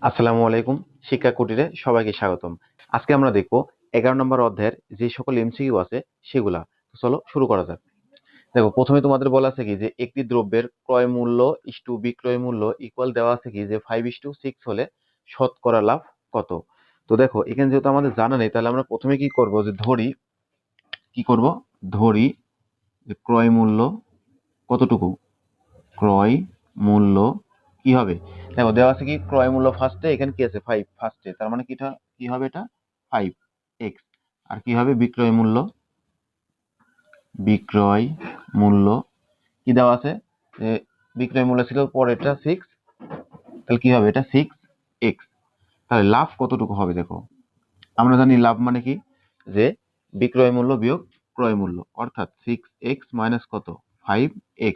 আসসালামু আলাইকুম। শিক্ষা কুটিরে সবাইকে স্বাগতম। আজকে আমরা দেখব 11 নম্বর অধ্যায়ের যে সকল এমসিকিউ আছে সেগুলা। তো চলো শুরু করা যাক। দেখো, প্রথমে তোমাদের বলা আছে কি যে একটি দ্রব্যের ক্রয় মূল্য ইস্টু বিক্রয় মূল্য ইকুয়াল দেওয়া আছে কি যে 5:6 হলে শতকরা লাভ কত। তো দেখো, এখানে যেহেতু আমাদের জানা নেই, তাহলে আমরা প্রথমে কি করব যে ধরি যে ক্রয় মূল্য কতটুকু। ক্রয় মূল্য কি হবে? দেখো, দেওয়া আছে কি ক্রয় মূল্য ফার্স্টে, এখানে কি আছে 5 ফার্স্টে, তার মানে কি হবে এটা 5x। আর কি হবে বিক্রয় মূল্য কি দেওয়া আছে যে বিক্রয় মূল্য ছিল পরেরটা 6, তাহলে কি হবে এটা 6x। তাহলে লাভ কতটুকু হবে? দেখো, আমরা জানি লাভ মানে কি যে বিক্রয় মূল্য বিয়োগ ক্রয় মূল্য, অর্থাৎ 6x মাইনাস কত 5x,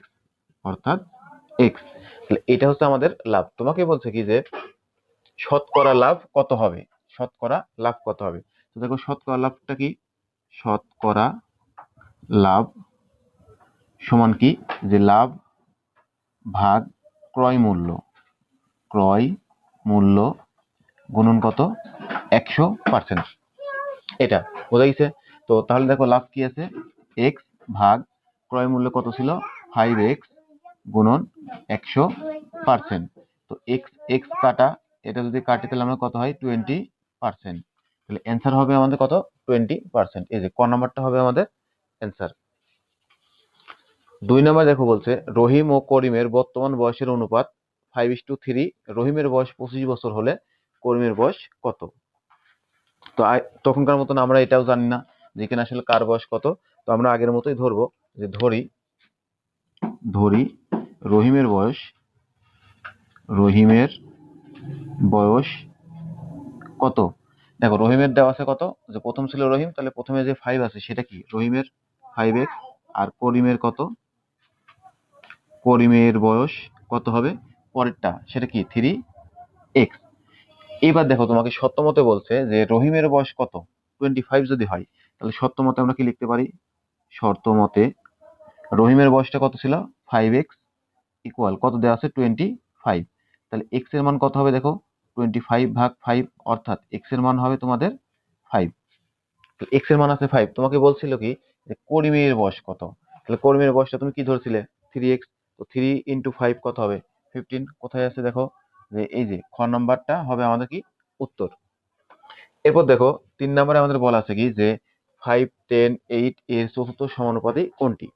অর্থাৎ x। তাহলে এটা হচ্ছে আমাদের লাভ। তোমাকে বলছে কি যে শতকরা লাভ কত হবে। শতকরা লাভ কত হবে? তো দেখো, শতকরা লাভটা কি, শতকরা লাভ সমান কি যে লাভ ভাগ ক্রয় মূল্য, ক্রয় মূল্য গুণন কত 100%। এটা বোঝা গেছে? তো তাহলে দেখো লাভ কি আছে, এক্স ভাগ ক্রয় মূল্য কত ছিল 5x গুণন 100%। তো এক্স এক্স কাটা, এটা যদি কাটি তাহলে আমরা কত হয় 20%। তাহলে অ্যান্সার হবে আমাদের কত 20%। এই যে ক নাম্বারটা হবে আমাদের অ্যান্সার। 2 নম্বর দেখো, বলছে রহিম ও করিমের বর্তমান বয়সের অনুপাত 5:3। রহিমের বয়স 25 বছর হলে করিমের বয়স কত। তো তখনকার মতন আমরা এটাও জানি না যে এখানে আসলে কার বয়স কত। তো আমরা আগের মতোই ধরবো যে ধরি রহিমের বয়স কত। দেখো, রহিমের দেওয়া আছে কত, যে প্রথম ছিল রহিম, তাহলে প্রথমে যে 5 আছে সেটা কি রহিমের 5x। আর করিমের বয়স কত হবে পরেরটা, সেটা কি 3x। এবার দেখো, তোমাকে সত্য মতে বলছে যে রহিমের বয়স কত 25 যদি হয়, তাহলে সত্য মতে আমরা কি লিখতে পারি, শর্ত মতে রহিমের বয়সটা কত ছিল 5x ইকুয়াল কত দেওয়া আছে 25। তাহলে x এর মান কত হবে? দেখো, 25 ভাগ 5, অর্থাৎ x এর মান হবে তোমাদের 5। তো x এর মান আছে 5, তোমাকে বলছিল কি যে করিমের বয়স কত। তাহলে করিমের বয়সটা তুমি কি ধরছিলে 3x। তো 3 ইন্টু 5 কত হবে 15। কোথায় আছে দেখো, যে এই যে খ নাম্বারটা হবে আমাদের কি উত্তর। এরপর দেখো, 3 নম্বরে আমাদের বলা আছে কি যে 5, 10, 8 এর চতুর্থ সমানুপাতি কোনটি।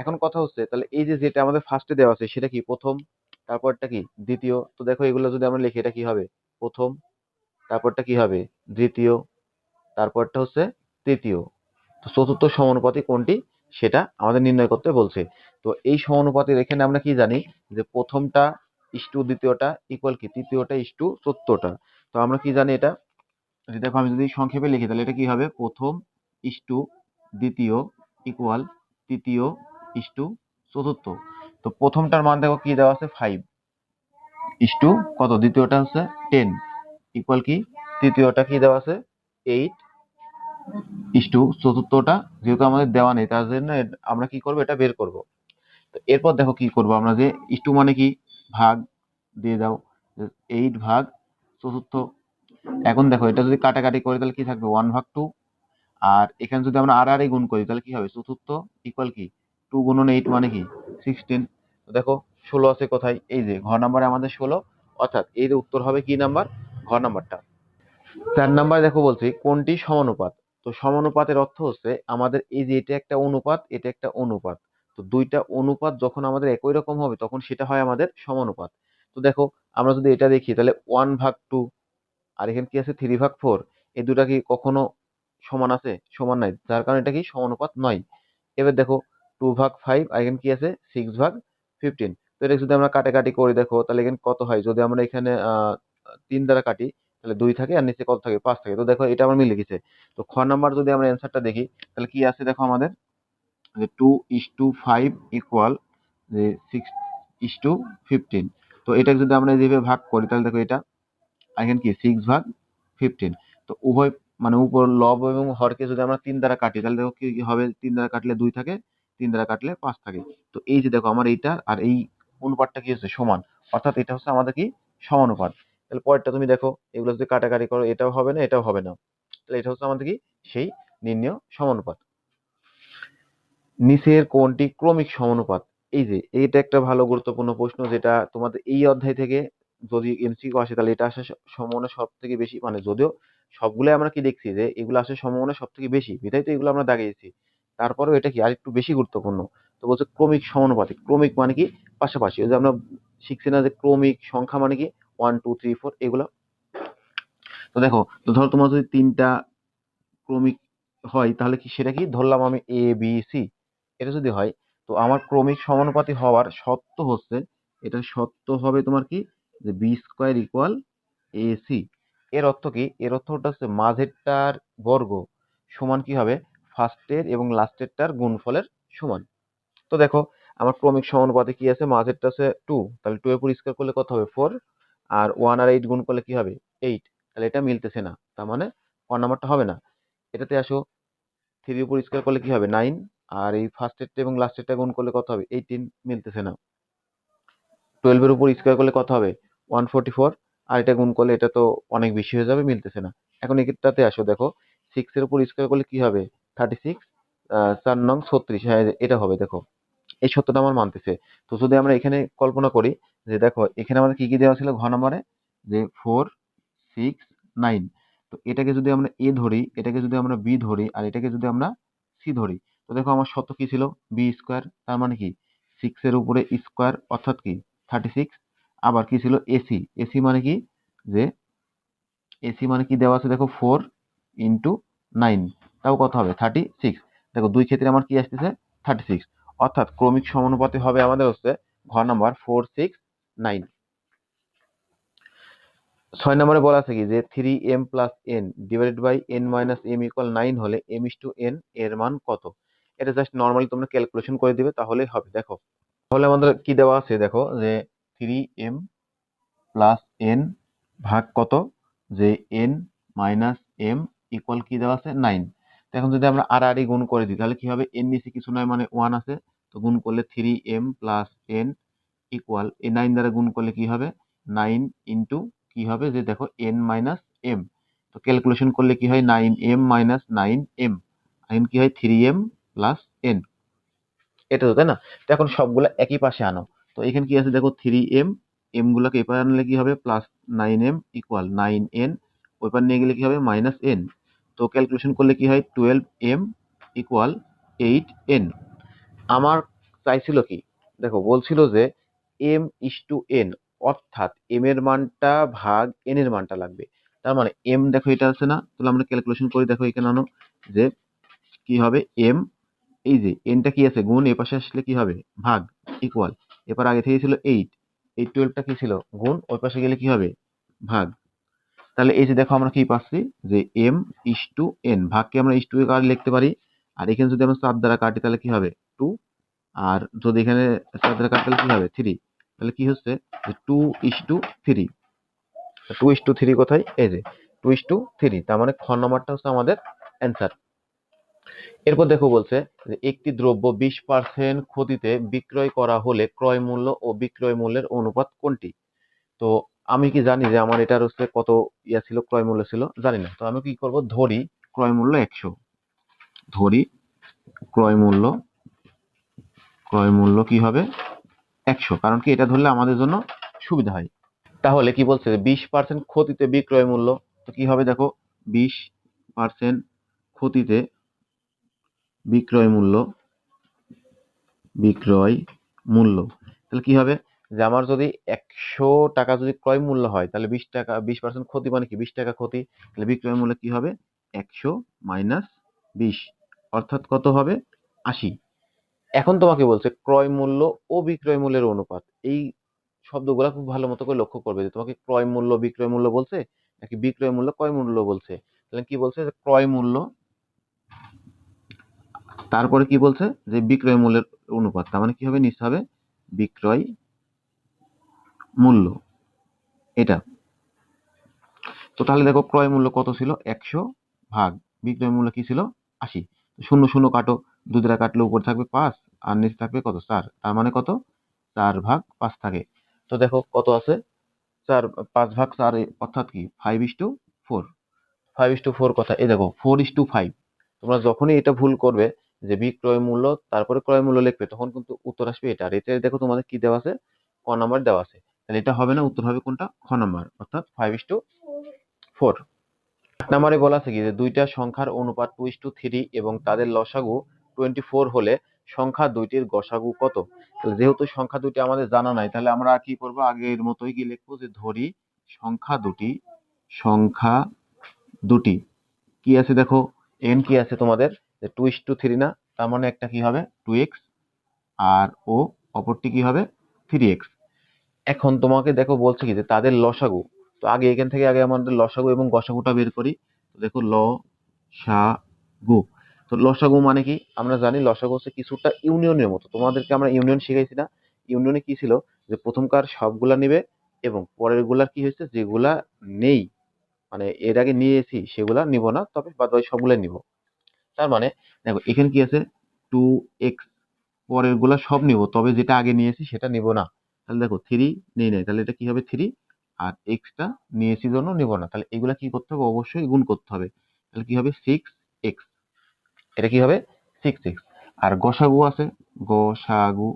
এখন কথা হচ্ছে, তাহলে এই যে যেটা আমাদের ফার্স্টে দেওয়া আছে সেটা কি প্রথম, তারপরটা কি দ্বিতীয়। তো দেখো, এগুলো যদি আমরা লিখি, এটা কি হবে প্রথম, তারপরটা কি হবে দ্বিতীয়, তারপরটা হচ্ছে তৃতীয়। তো চতুর্থ সমানুপাতি কোনটি সেটা আমাদের নির্ণয় করতে বলছে। তো এই সমানুপাতির এখানে আমরা কি জানি যে প্রথমটা ইস্টু দ্বিতীয়টা ইকুয়াল কি তৃতীয়টা ইস্টু চতুর্থটা। তো আমরা কি জানি এটা, দেখো আমি যদি সংক্ষেপে লিখি তাহলে এটা কি হবে প্রথম ইস্টু দ্বিতীয় ইকুয়াল তৃতীয় ইস্টু চতুর্থ। তো প্রথমটার মান দেখো কি দেওয়া আছে 5 ইস্টু কত, দ্বিতীয়টা হচ্ছে 10 ইকুয়াল কি তৃতীয়টা কি দেওয়া আছে 8 ইস্টু চতুর্থটা যেহেতু আমাদের দেওয়া নেই, তার জন্য আমরা কি করবো এটা বের করব। তো এরপর দেখো কি করব আমরা, যে ইস্টু মানে কি ভাগ দিয়ে দাও, 8 ভাগ চতুর্থ। এখন দেখো, এটা যদি কাটাকাটি করি তাহলে কি থাকবে 1/2। আর এখানে যদি আমরা আর আর গুণ করি তাহলে কি হবে চতুর্থ ইকুয়াল কি 2 গুণন 8 মানে কি 16। তো দেখো 16 আছে কোথায়, এই যে ঘ নাম্বারে আমাদের 16, অর্থাৎ এর উত্তর হবে কি নাম্বার, ঘ নাম্বারটা। 4 নাম্বার দেখো, বলছি কোনটি সমানুপাত। তো সমানুপাতের অর্থ হচ্ছে আমাদের এই যে এটা একটা অনুপাত, এটা একটা অনুপাত। তো দুইটা অনুপাত যখন আমাদের একই রকম হবে তখন সেটা হয় আমাদের সমানুপাত। তো দেখো, আমরা যদি এটা দেখি তাহলে 1/2 আর এখানে কি আছে 3/4, এই দুটা কি কখনো সমান আছে? সমান নাই, যার কারণে এটা কি সমানুপাত নয়। এবার দেখো 2/5 আর এখানে কি আছে 6/15। তো এটা যদি আমরা কাটাকাটি করি, দেখো তাহলে এখানে কত হয়, যদি আমরা এখানে 3 দ্বারা কাটি তাহলে 2 থাকে আর নিচে কত থাকে 5 থাকে। তো দেখো এটা আমার মিলে গেছে। তো খ নাম্বার যদি আমরা অ্যান্সারটা দেখি তাহলে কি আছে দেখো আমাদের, যে 2:5 ইকুয়াল যে 6:15। তো এটা যদি আমরা যেভাবে ভাগ করি তাহলে দেখো এটা এখানে কি 6/15। তো উভয় মানে উপর লব এবং হরকে যদি আমরা 3 দ্বারা কাটি তাহলে দেখো কি হবে, 3 দ্বারা কাটলে 2 থাকে, 3 দ্বারা কাটলে 5 থাকে। তো এই যে দেখো আমার এইটা আর এই অনুপাতটা কি হচ্ছে সমান, অর্থাৎ এটা হচ্ছে আমাদের কি সমানুপাত। তাহলে পরেরটা তুমি দেখো, এগুলো যদি কাটাকাটি করো এটাও হবে না, এটাও হবে না। তাহলে এটা হচ্ছে আমাদের কি সেই নির্ণেয় সমানুপাত। নিচের কোনটি ক্রমিক সমানুপাত? এই যে এইটা একটা ভালো গুরুত্বপূর্ণ প্রশ্ন, যেটা তোমাদের এই অধ্যায় থেকে যদি এমসিকিউ আসে তাহলে এটা আসে সম্ভাবনা সব থেকে বেশি, মানে যদিও সবগুলোই আমরা কি দেখছি যে এগুলো আসে সম্ভাবনা সব থেকে বেশি, বিধায় তো এগুলো আমরা দাগিয়েছি, তারপরেও এটা কি আর একটু বেশি গুরুত্বপূর্ণ। তো বলছে ক্রমিক সমানুপাতিক। ক্রমিক মানে কি পাশাপাশি, ওই যে আমরা শিখছি না যে ক্রমিক সংখ্যা মানে কি 1 2 3 4 এগুলো। তো দেখো, তো ধরো তোমার যদি তিনটা ক্রমিক হয় তাহলে কি সেটা কি ধরলাম আমি এ বি সি, এটা যদি হয় তো আমার ক্রমিক সমানুপাতি হওয়ার শর্ত হচ্ছে, এটা শর্ত হবে তোমার কি যে B square equal A C. এর অর্থ কি? এর অর্থটা হচ্ছে মাঝেরটার বর্গ সমান কি হবে ফার্স্টের এবং লাস্টেরটার গুণফলের সমান। তো দেখো, আমার ক্রমিক সমানুপাতে কি আছে, মাঝেরটা আছে 2, তাহলে 2 এর উপর স্কোয়ার করলে কত হবে 4, আর 1 আর 8 গুণ করলে কি হবে 8। তাহলে এটা মিলতেছে না, তার মানে 1 নাম্বারটা হবে না। এটাতে আসো, 3 এর উপর স্কোয়ার করলে কি হবে 9, আর এই ফার্স্টেরটা এবং লাস্টেরটা গুণ করলে কত হবে 18, মিলতেছে না। 12 এর উপর স্কোয়ার করলে কত হবে 144, আর এটা গুণ করলে এটা তো অনেক বেশি হয়ে যাবে, মিলতেছে না। এখন এটাতে আসো, দেখো 6 এর উপর স্কোয়ার করলে কি হবে 36, 4 নং 36, হ্যাঁ এটা হবে। দেখো এই সত্যটা আমার মানতেছে। তো যদি আমরা এখানে কল্পনা করি যে দেখো এখানে আমাদের কি কি দেওয়া ছিল ঘ নম্বরে, যে 4 6 9, তো এটাকে যদি আমরা এ ধরি, এটাকে যদি আমরা বি ধরি, আর এটাকে যদি আমরা সি ধরি, তো দেখো আমার সত্য কি ছিল বি স্কোয়ার, তার মানে কি 6 এর উপরে স্কোয়ার অর্থাৎ কি 36, আবার কি ছিল এসি, এসি মানে কি যে এসি মানে কি দেওয়া আছে দেখো 4 × 9, তাও কত হবে 36। দেখো দুই ক্ষেত্রে আমার কি আসতেছে 36, অর্থাৎ ক্রমিক সমানুপাতে হবে আমাদের হচ্ছে ঘ নাম্বার 4 6 9। 6 নম্বরে বলা আছে কি যে 3m+n/n-m = 9 হলে m/n এর মান কত? এটা জাস্ট নর্মালি তোমরা ক্যালকুলেশন করে দিবে তাহলেই হবে। দেখো তাহলে আমাদের কি দেওয়া আছে, দেখো যে 3m+n ভাগ কত, যে n - m কি দেওয়া আছে 9। তো এখন যদি আমরা আড়াআড়ি গুণ করে দিই তাহলে কি হবে, n নিচে কিছু নয় মানে 1 আছে, তো গুণ করলে 3m+n এই 9 দ্বারা গুণ করলে কি হবে 9 ইন্টু কি হবে যে দেখো n - m, তো ক্যালকুলেশন করলে কি হয় 9m - 9m, এখন কি হয় 3m+n, এটা তো তাই না। তো এখন সবগুলা একই পাশে আনো, তো এখানে কি আছে দেখো 3m, m গুলাকে এপারে আনলে কি হবে +9m = 9n, ওই পার নিয়ে গেলে কি হবে -n, তো ক্যালকুলেশন করলে কি হয় 12m = 8n। আমার চাইছিল কি, দেখো বলছিল যে m/n, অর্থাৎ m এর মানটা ভাগ n এর মানটা লাগবে। তার মানে m দেখো এটা আছে না, তাহলে আমরা ক্যালকুলেশন করি, দেখো এখানে আনো যে কি হবে m, এই যে এনটা কি আছে গুণ, এ পাশে আসলে কি হবে ভাগ, ইকুয়াল, এরপর আগে থেকে ছিল 8, এই 12টা কি ছিল গুণ, ওই পাশে গেলে কি হবে ভাগ। তাহলে এই যে দেখো আমরা কি পাচ্ছি যে m/n, ভাগকে আমরা ইস টু এ কার লিখতে পারি, আর এখানে যদি আমরা 4 দ্বারা কাটি তাহলে কি হবে 2, আর যদি এখানে 4 দ্বারা কাটি তাহলে কি হবে 3, তাহলে কি হচ্ছে যে 2:3। 2:3 কোথায়, এই যে 2:3, তার মানে খ নাম্বারটা হচ্ছে আমাদের অ্যান্সার। এরপর দেখো বলছে যে একটি দ্রব্য 20% ক্ষতিতে বিক্রয় করা হলে ক্রয় মূল্য ও বিক্রয় মূল্যের অনুপাত কোনটি? তো আমি কি জানি যে আমার এটার হচ্ছে কত ইয়া ছিল, ক্রয় মূল্য ছিল জানি না, তো আমি কি করব ধরি ক্রয় মূল্য 100, ধরি ক্রয় মূল্য, ক্রয় মূল্য কি হবে 100, কারণ কি এটা ধরলে আমাদের জন্য সুবিধা হয়। তাহলে কি বলছে 20% ক্ষতিতে বিক্রয় মূল্য, তো কি হবে দেখো 20% ক্ষতিতে বিক্রয় মূল্য, বিক্রয় মূল্য, তাহলে কি হবে যে আমার যদি 100 টাকা যদি ক্রয় মূল্য হয় তাহলে 20 টাকা, 20% ক্ষতি মানে কি 20 টাকা ক্ষতি, তাহলে বিক্রয় মূল্য কি হবে 100 - 20, অর্থাৎ কত হবে 80। এখন তোমাকে বলছে ক্রয় মূল্য ও বিক্রয় মূল্যের অনুপাত, এই শব্দগুলো খুব ভালো মতো করে লক্ষ্য করবে যে তোমাকে ক্রয় মূল্য বিক্রয় মূল্য বলছে নাকি বিক্রয় মূল্য ক্রয় মূল্য বলছে। তাহলে কি বলছে যে ক্রয় মূল্য, তারপরে কি বলছে যে বিক্রয় মূল্যের অনুপাত, তার মানে কি হবে নিচে হবে বিক্রয় মূল্য, এটা। তো তাহলে দেখো ক্রয় মূল্য কত ছিল 100, ভাগ বিক্রয় মূল্য কি ছিল 80, শূন্য শূন্য কাটো, 2 দ্বারা কাটলে উপরে থাকবে 5 আর নিচে থাকবে কত 4, তার মানে কত 4/5 থাকে। তো দেখো কত আছে চার, 5/4 অর্থাৎ কি 5:4। 5:4 কথা, এই দেখো 4:5। তোমরা যখনই এটা ভুল করবে যে বিক্রয় মূল্য তারপরে ক্রয় মূল্য লিখবে, তখন কিন্তু উত্তর আসবে এটা। আর এটা দেখো তোমাদের কি দেওয়া আছে, ক নাম্বার দেওয়া আছে। তাহলে এটা হবে না, উত্তর হবে কোনটা, খ নাম্বার, অর্থাৎ 5:4। 8 নম্বরে বলা আছে কি যে দুইটা সংখ্যার অনুপাত 2:3 এবং তাদের লসাগু 24 হলে সংখ্যা দুইটির গসাগু কত। তাহলে যেহেতু সংখ্যা দুটি আমাদের জানা নাই, তাহলে আমরা কি করবো, আগের মতোই কি লিখবো, যে ধরি সংখ্যা দুটি কি আছে দেখো, এন কি আছে তোমাদের, যে 2:3 না, তার মানে একটা কি হবে 2x, আর ও অপরটি কি হবে 3x। এখন তোমাকে দেখো বলছে কি যে তাদের লসাগু। তো আগে এখান থেকে আগে আমাদের লসাগু এবং গসাগুটা বের করি। তো দেখো লসাগু। তো লসাগু মানে কি, আমরা জানি লসাগু হচ্ছে কিছুটা ইউনিয়নের মতো। তোমাদেরকে আমরা ইউনিয়ন শিখাইছি না? ইউনিয়নে কি ছিল, যে প্রথমকার সবগুলা নিবে এবং পরের গুলার কি হয়েছে, যেগুলা নেই, মানে এর আগে নিয়েছি সেগুলা নিব না, তবে বাদ বাকি সবগুলাই নিব। তার মানে দেখো এখানে কি আছে, 2x, পরের গুলা সব নিব, তবে যেটা আগে নিয়েছি সেটা নিব না। তাহলে দেখো 3 নেই নাই, তাহলে এটা কি হবে 3, আর এক্সটা নিয়েছি জন্য নিব না, তাহলে এগুলা কি করতে হবে, অবশ্যই গুণ করতে হবে। তাহলে কি হবে 6x, এটা কি হবে 6x। আর গসাগু আছে, গসাগু,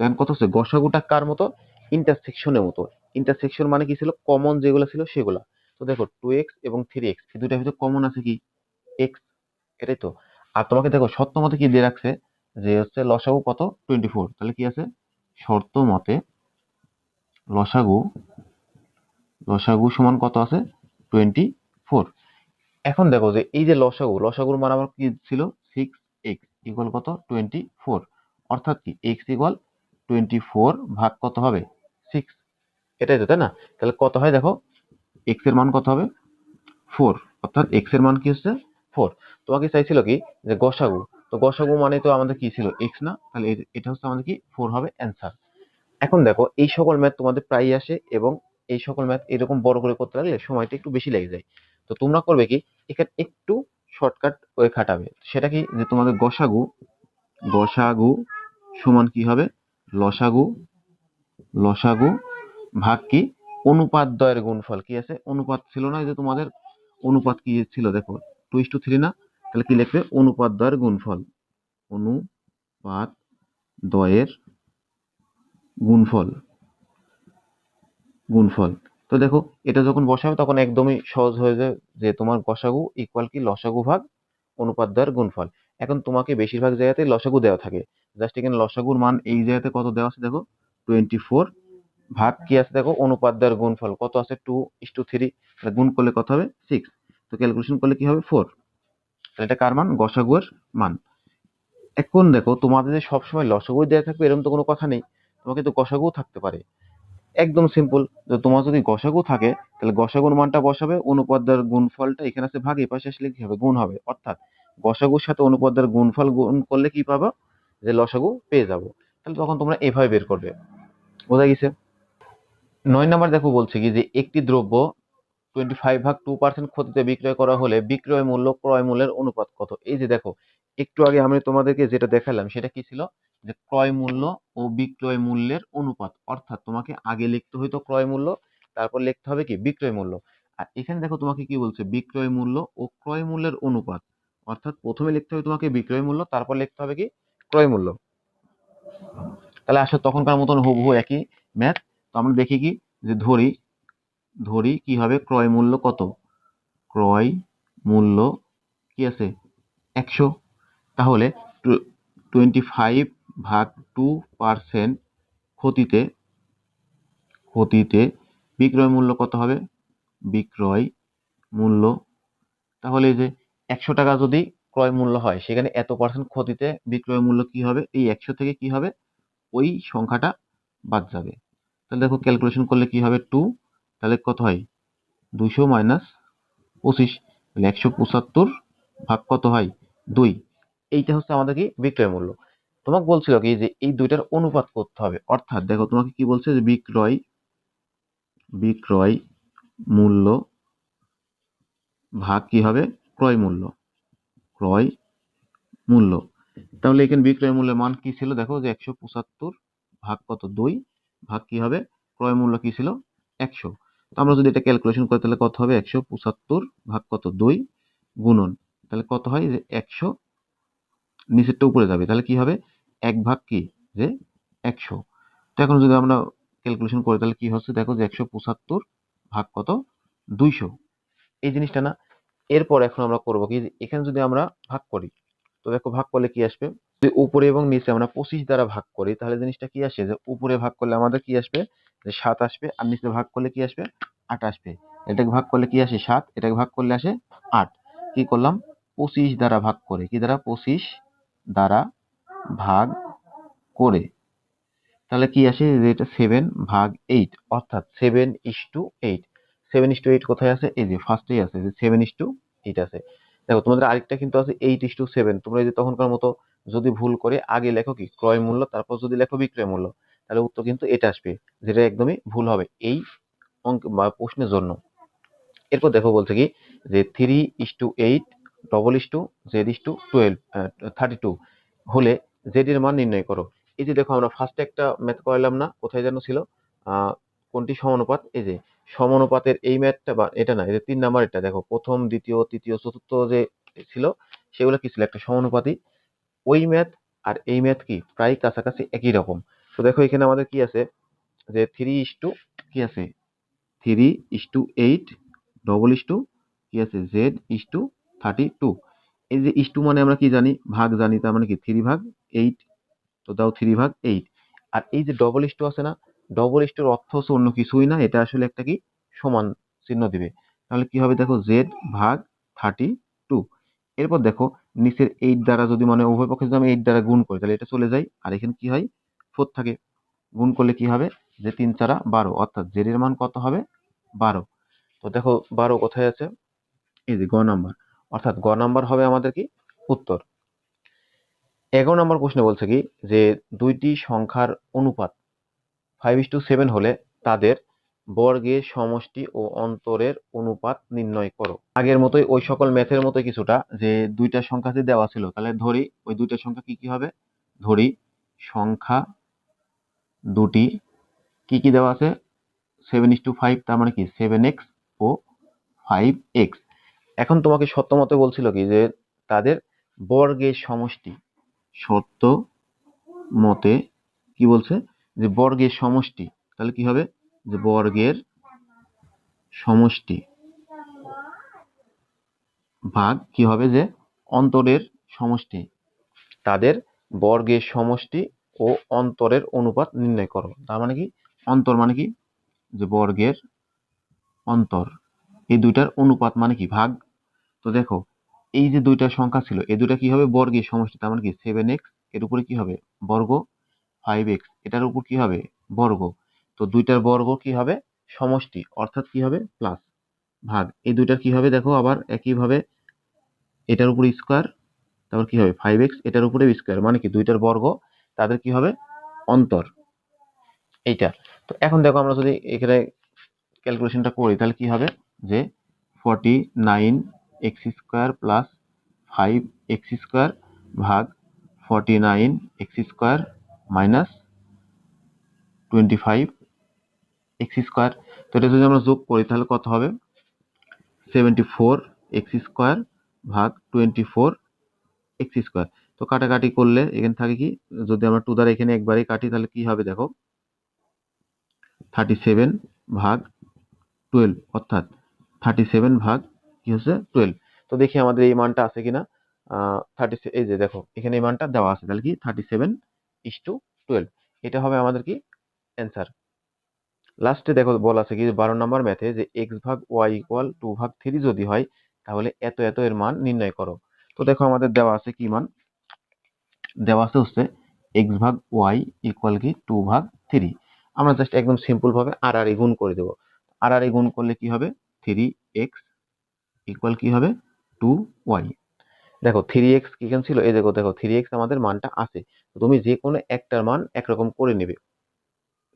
তখন কত হচ্ছে, গসাগুটা কার মতো, ইন্টারসেকশনের মতো। ইন্টারসেকশন মানে কি ছিল, কমন যেগুলো ছিল সেগুলা। তো দেখো 2x এবং 3x এই দুটার ভিতরে কমন আছে কি, x, এটাই তো। আর তোমাকে দেখো শর্ত মতে কি দিয়ে রাখছে, যে হচ্ছে লসাগু কত 24, তাহলে কি আছে, শর্ত মতে লসাগু লসাগু সমান কত আছে 24। এখন দেখো যে এই যে লসাগুর মান আমার কি ছিল 6x ইকুয়াল কত 24, অর্থাৎ কি x ইকুয়াল 24 ভাগ কত হবে 6, এটাই তো, তাই না? তাহলে কত হয় দেখো, x এর মান কত হবে 4, অর্থাৎ x এর মান কি হচ্ছে 4। তোমাকে চাইছিল কি যে গসাগু, তো গসাগু মানে তো আমাদের কি ছিল x না, তাহলে এটা হচ্ছে আমাদের কি 4 হবে অ্যান্সার। এখন দেখো এই সকল ম্যাথ তোমাদের প্রায়ই আসে, এবং এই সকল ম্যাথ এরকম বড় করে করতে লাগলে সময়টা একটু বেশি লেগে যায়। তো তোমরা করবে কি, এখানে একটু শর্টকাট ওয়ে খাটাবে। সেটা কি, যে তোমাদের গসাগু সমান কি হবে, লসাগু লসাগু ভাগ কি, অনুপাত দ্বয়ের গুণফল। কি আছে, অনুপাত ছিল না, এই যে তোমাদের অনুপাত কি ছিল দেখো 2:3 না, তাহলে কি লিখবে, অনুপাত দ্বয়ের গুণফল, অনুপাত দ্বয়ের গুণফল গুণফল। তো দেখো এটা যখন বসাবে তখন একদমই সহজ হয়ে যায়, যে তোমার গসাগু ইকুয়াল কি লসাগু ভাগ অনুপাত দ্বয়ের গুণফল। এখন তোমাকে বেশিরভাগ জায়গাতে লসাগু দেওয়া থাকে, জাস্ট এখানে লসাগুর মান এই জায়গাতে কত দেওয়া আছে দেখো 24 ভাগ কি আছে দেখো অনুপাত দ্বয়ের গুণফল কত আছে 2:3, গুণ করলে কত হবে 6, তো ক্যালকুলেশন করলে কি হবে 4। তাহলে এটা কার মান, গসাগুর মান। এখন দেখো তোমাদের যে সবসময় লসাগু দেওয়া থাকবে এরকম তো কোনো কথা নেই, তোমাকে তো গসাগু থাকতে পারে। একদম সিম্পল, যে তোমার যদি গসাগু থাকে তাহলে গসাগুর মানটা বসাবে, অনুপাদ্যের গুণফলটা এখানে আছে ভাগ, এই পাশে আসলে কি হবে গুণ হবে, অর্থাৎ গসাগুর সাথে অনুপাদ্যের গুণফল গুণ করলে কি পাবো, যে লসাগু পেয়ে যাবো। তাহলে তখন তোমরা এভাবে বের করবে। বোঝা গেছে? 9 নাম্বার দেখো বলছে কি যে একটি দ্রব্য 25/2% ক্ষতিতে বিক্রয় করা হলে বিক্রয় মূল্য ক্রয় মূল্যের অনুপাত কত। এই যে দেখো একটু আগে আমি তোমাদেরকে যেটা দেখালাম সেটা কি ছিল, যে ক্রয় মূল্য ও বিক্রয় মূল্যের অনুপাত, অর্থাৎ তোমাকে আগে লিখতে হইতো ক্রয় মূল্য, তারপর লিখতে হবে কি বিক্রয় মূল্য। আর এখানে দেখো তোমাকে কি বলছে, বিক্রয় মূল্য ও ক্রয় মূল্যের অনুপাত, অর্থাৎ প্রথমে লিখতে হবে তোমাকে বিক্রয় মূল্য, তারপর লিখতে হবে কি ক্রয় মূল্য। তাহলে আসলে তখনকার মতন হুবহু একই ম্যাথ। তো আমরা দেখি কি, যে ধরি ধরি কি হবে, ক্রয় মূল্য কত, ক্রয় মূল্য কি আছে 100, তাহলে 25/2% ক্ষতিতে ক্ষতিতে বিক্রয় মূল্য কত হবে, বিক্রয় মূল্য, তাহলে এই যে 100 টাকা যদি ক্রয় মূল্য হয়, সেখানে এত পার্সেন্ট ক্ষতিতে বিক্রয় মূল্য কি হবে, এই 100 থেকে কি হবে ওই সংখ্যাটা বাদ যাবে। তাহলে দেখো ক্যালকুলেশন করলে কি হবে 2, তাহলে কত হয় 200 মাইনাস 25, তাহলে 175 ভাগ কত হয় 2। এইটা হচ্ছে আমাদের কি বিক্রয় মূল্য। তোমাকে বলছিল কি যে এই দুইটার অনুপাত করতে হবে, অর্থাৎ দেখো তোমাকে কি বলছে, যে বিক্রয় বিক্রয় মূল্য ভাগ কি হবে ক্রয় মূল্য, ক্রয় মূল্য। তাহলে এখানে বিক্রয় মূল্যের মান কি ছিল দেখো, যে 175 ভাগ কত 2 ভাগ কি হবে ক্রয় মূল্য কি ছিল 100। তো আমরা যদি এটা ক্যালকুলেশন করি তাহলে কত হবে 175 ভাগ কত 2 গুণন, তাহলে কত হয় যে 100, নিচেরটা উপরে যাবে, তাহলে কি হবে 1 ভাগ কি যে 100। তো এখন যদি আমরা ক্যালকুলেশন করি তাহলে কি হচ্ছে দেখো যে 175 ভাগ কত 200, এই জিনিসটা না। এরপর এখন আমরা করবো কি, এখানে যদি আমরা ভাগ করি, তো দেখো ভাগ করলে কি আসবে, যদি উপরে এবং নিচে আমরা 25 দ্বারা ভাগ করি তাহলে জিনিসটা কি আসে, যে উপরে ভাগ করলে আমাদের কি আসবে যে 7 আসবে, আর নিচে ভাগ করলে কি আসবে 8 আসবে। এটাকে ভাগ করলে কি আসে 7, এটাকে ভাগ করলে আসে 8। কি করলাম 25 দ্বারা ভাগ করে, কি দ্বারা 25 দ্বারা ভাগ করে, তাহলে কি আসে যে এটা 7/8, অর্থাৎ 7:8। 7:8 কোথায় আছে, এই যে ফার্স্টেই আছে যে 7:8 আছে। দেখো তোমাদের আরেকটা কিন্তু আছে 8:7। তোমরা এই যে তখনকার মতো যদি ভুল করে আগে লেখো কি ক্রয় মূল্য, তারপর যদি লেখো বিক্রয় মূল্য, তাহলে উত্তর কিন্তু এটা আসবে, যেটা একদমই ভুল হবে এই অঙ্ক বা প্রশ্নের জন্য। এরপর দেখো বলছে কি যে 3:8 Z:12 32 হলে জেড এর মান নির্ণয় করো। এই যে দেখো আমরা ফার্স্টে একটা ম্যাথ করালাম না, কোথায় যেন ছিল, কোনটি সমানুপাত, এই যে সমানুপাতের এই ম্যাথটা, বা এটা না, এই যে 3 নাম্বার, এটা দেখো প্রথম দ্বিতীয় তৃতীয় চতুর্থ যে ছিল সেগুলো কি ছিল একটা সমানুপাতি। ওই ম্যাথ আর এই ম্যাথ কি প্রায় কাছাকাছি একই রকম। তো দেখো এখানে আমাদের কি আছে যে কি আছে 3:8 কি আছে Z:32। এই যে ইস টু মানে আমরা কি জানি, ভাগ জানি, তার মানে কি 3/8, তো দাও 3/8। আর এই যে ডবল ইস টু আছে না, ডবল ইস টুর অর্থ হচ্ছে অন্য কিছুই না, এটা আসলে একটা কি সমান চিহ্ন দিবে। তাহলে কি হবে দেখো Z/32। এরপর দেখো নিচের 8 দ্বারা যদি মানে উভয় পক্ষে যদি আমি 8 দ্বারা গুণ করি তাহলে এটা চলে যায়, আর এখানে কি হয় 4 থাকে। গুণ করলে কি হবে যে 3×4 = 12, অর্থাৎ জেড এর মান কত হবে 12। তো দেখো 12 কোথায় আছে, এই যে গ নাম্বার, অর্থাৎ গ নাম্বার হবে আমাদের কি উত্তর। 11 নম্বর প্রশ্নে বলছে কি যে দুইটি সংখ্যার অনুপাত 5:7 হলে তাদের বর্গের সমষ্টি ও অন্তরের অনুপাত নির্ণয় করো। আগের মতোই ওই সকল ম্যাথের মতো কিছুটা, যে দুইটা সংখ্যা যদি দেওয়া ছিল তাহলে ধরি ওই দুইটা সংখ্যা কি কি হবে, ধরি সংখ্যা দুটি কি কি দেওয়া আছে 7:5, তার মানে কি 7x ও 5x। এখন তোমাকে সত্য মতে বলছিল কি যে তাদের বর্গের সমষ্টি, সত্য মতে কি বলছে যে বর্গের সমষ্টি, তাহলে কি হবে যে বর্গের সমষ্টি ভাগ কি হবে যে অন্তরের সমষ্টি, তাদের বর্গের সমষ্টি ও অন্তরের অনুপাত নির্ণয় করো। তার মানে কি অন্তর মানে কি যে বর্গের অন্তর, এই দুইটার অনুপাত মানে কি ভাগ। তো দেখো এই যে দুইটা সংখ্যা ছিল এই দুইটা কি হবে বর্গের সমষ্টি, তার মানে কি 7x এর উপরে কি হবে বর্গ, 5x এটার উপর কি হবে বর্গ। তো দুইটার বর্গ কি হবে সমষ্টি, অর্থাৎ কি হবে প্লাস, ভাগ এই দুইটার কি হবে দেখো আবার একইভাবে এটার উপর স্কোয়ার, তারপর কি হবে 5x এটার উপরে স্কোয়ার, মানে কি দুইটার বর্গ তাদের কি হবে অন্তর, এইটা। তো এখন দেখো আমরা যদি এখানে ক্যালকুলেশনটা করি তাহলে কি হবে যে 49x² প্লাস 5x² ভাগ 49x² মাইনাস 25x²। তো এটা যদি আমরা যোগ করি তাহলে কত হবে 74x² ভাগ 24x²। তো কাটাকাটি করলে এখানে থাকে কি, যদি আমরা 2 দ্বারা এখানে একবারে কাটি তাহলে কি হবে দেখো 37/12, অর্থাৎ 37 ভাগ কি হচ্ছে 12। তো দেখি আমাদের এই মানটা আছে কিনা, 30, এই যে দেখো এখানে এই মানটা দেওয়া আছে, তাহলে কি 37:12, এটা হবে আমাদের কি অ্যান্সার। লাস্টে দেখো বলা আছে কি 12 নম্বর ম্যাথে যে x/y = 2/3 যদি হয় তাহলে এত এত এর মান নির্ণয় করো। তো দেখো আমাদের দেওয়া আছে কি মান, দেওয়া আছে হচ্ছে x/y = কি 2/3। আমরা জাস্ট একদম সিম্পল ভাবে আর আর গুণ করে দেবো। আর আর গুণ করলে কি হবে 3x কি হবে 2y। দেখো 3x কি কেন ছিল, এই দেখো দেখো 3x আমাদের মানটা আছে। তুমি যে কোনো একটার মান একরকম করে নেবে।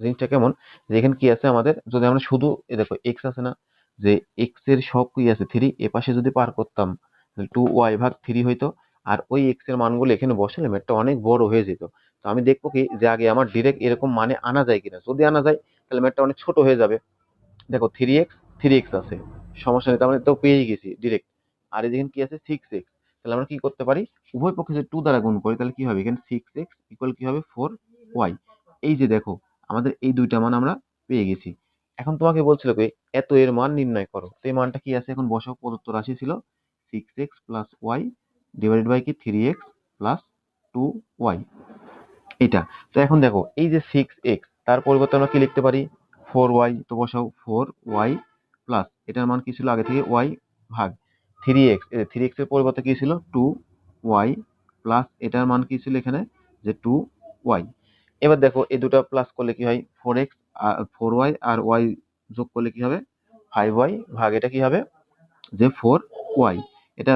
জিনিসটা কেমন, যে এখানে কি আছে আমাদের, যদি আমরা শুধু এই দেখো এক্স আছে না, যে এক্স এর সব কি আছে 3, এ পাশে যদি পার করতাম তাহলে 2y/3 হইতো, আর ওই এক্স এর মানগুলো এখানে বসালে ম্যাথটা অনেক বড় হয়ে যেত। তো আমি দেখবো কি যে আগে আমার ডিরেক্ট এরকম মানে আনা যায় কিনা, যদি আনা যায় তাহলে ম্যাথটা অনেক ছোট হয়ে যাবে। দেখো 3x আছে, সমস্যা নেই, তার মানে তো পেয়ে গেছি ডিরেক্ট। আর এদিকে কি আছে 6x, তাহলে আমরা কি করতে পারি, উভয় পক্ষে যদি 2 দ্বারা গুণ করি তাহলে কি হবে, এখানে 6x ইকুয়াল কি হবে 4y। এই যে দেখো আমাদের এই দুইটা মান আমরা পেয়ে গেছি। এখন তোমাকে বলছিল কি এত এর মান নির্ণয় করো, তো এই মানটা কি আছে এখন বসাও, প্রদত্ত রাশি ছিল 6x plus Y divided by কি 3x প্লাস 2y, এটা। তো এখন দেখো এই যে 6x তার পরিবর্তে আমরা কি লিখতে পারি 4y, তো বসাও 4y প্লাস এটার মান কি ছিল আগে থেকে y ভাগ 3x, 3x এর পরিবর্তে কি ছিল 2y প্লাস এটার মান কি ছিল এখানে যে 2y। এবার দেখো এই দুটো প্লাস করলে কি হয় 4x আর 4y আর y যোগ করলে কি হবে 5y ভাগ এটা কি হবে যে 4y। এটা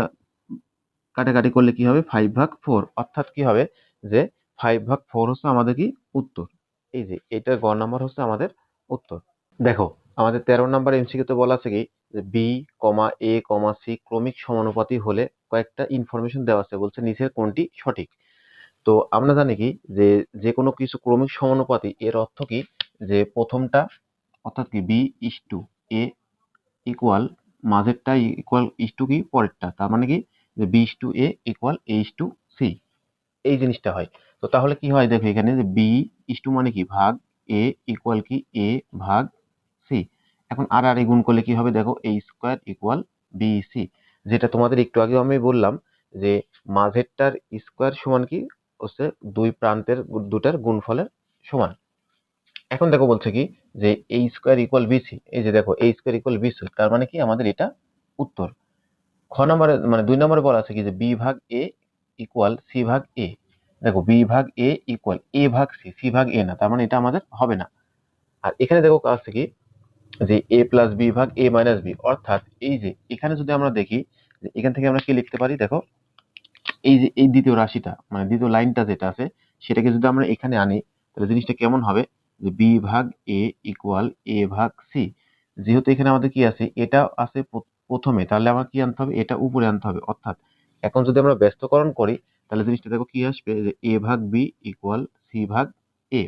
কাটাকাটি করলে কি হবে 5/4, অর্থাৎ কি হবে যে 5/4 হচ্ছে আমাদের কি উত্তর। এই যে এটার গ নাম্বার হচ্ছে আমাদের উত্তর। দেখো আমাদের 13 নাম্বার এমসিকিউতে বলা আছে কি যে বি কমা এ কমা সি ক্রমিক সমানুপাতি হলে কয়েকটা ইনফরমেশন দেওয়া আছে, বলছে নিচের কোনটি সঠিক। তো আমরা জানি কি যে যে কোনো কিছু ক্রমিক সমানুপাতি এর অর্থ কি যে প্রথমটা অর্থাৎ কি B is to A equal মাঝেরটা ইকুয়াল ইস টু কি পরেরটা, তার মানে কি যে B is to A equal A is to C, এই জিনিসটা হয়। তো তাহলে কি হয় দেখো এখানে যে বি ইস টু মানে কি ভাগ এ ইকুয়াল কি এ ভাগ সি। এখন আর আর গুণ করলে কি হবে দেখো এ স্কোয়ার ইকুয়াল বি সি, যেটা তোমাদের একটু আগে আমি বললাম যে মাঝেরটার স্কোয়ার সমান কি হচ্ছে দুই প্রান্তের দুটার গুণফলের সমান। এখন দেখো বলছে কি যে এ স্কোয়ার ইকুয়াল বিসি, এই যে দেখো এ স্কোয়ার ইকুয়াল বিসি, তার মানে কি আমাদের এটা উত্তর। খ নম্বরে মানে 2 নম্বরে বলা আছে কি যে বি ভাগ এ ইকুয়াল সি ভাগ এ। দেখো বি ভাগ এ ইকুয়াল এ ভাগ সি, সি ভাগ এ না, তার মানে এটা আমাদের হবে না। আর এখানে দেখো আছে কি যে এ প্লাস বি ভাগ এ মাইনাস বি, অর্থাৎ এই যে এখানে যদি আমরা দেখি যে এখান থেকে আমরা কি লিখতে পারি দেখো এই যে এই দ্বিতীয় রাশিটা মানে দ্বিতীয় লাইনটা যেটা আছে সেটাকে যদি আমরা এখানে আনি তাহলে জিনিসটা কেমন হবে যে বি ভাগ এ ইকুয়াল এ ভাগ সি। যেহেতু এখানে আমাদের কি আছে এটা আছে প্রথমে, তাহলে আমার কি আনতে হবে এটা উপরে আনতে হবে, অর্থাৎ এখন যদি আমরা ব্যস্তকরণ করি তাহলে জিনিসটা দেখো কি আসবে যে এ ভাগ বি ইকুয়াল সি ভাগ এ।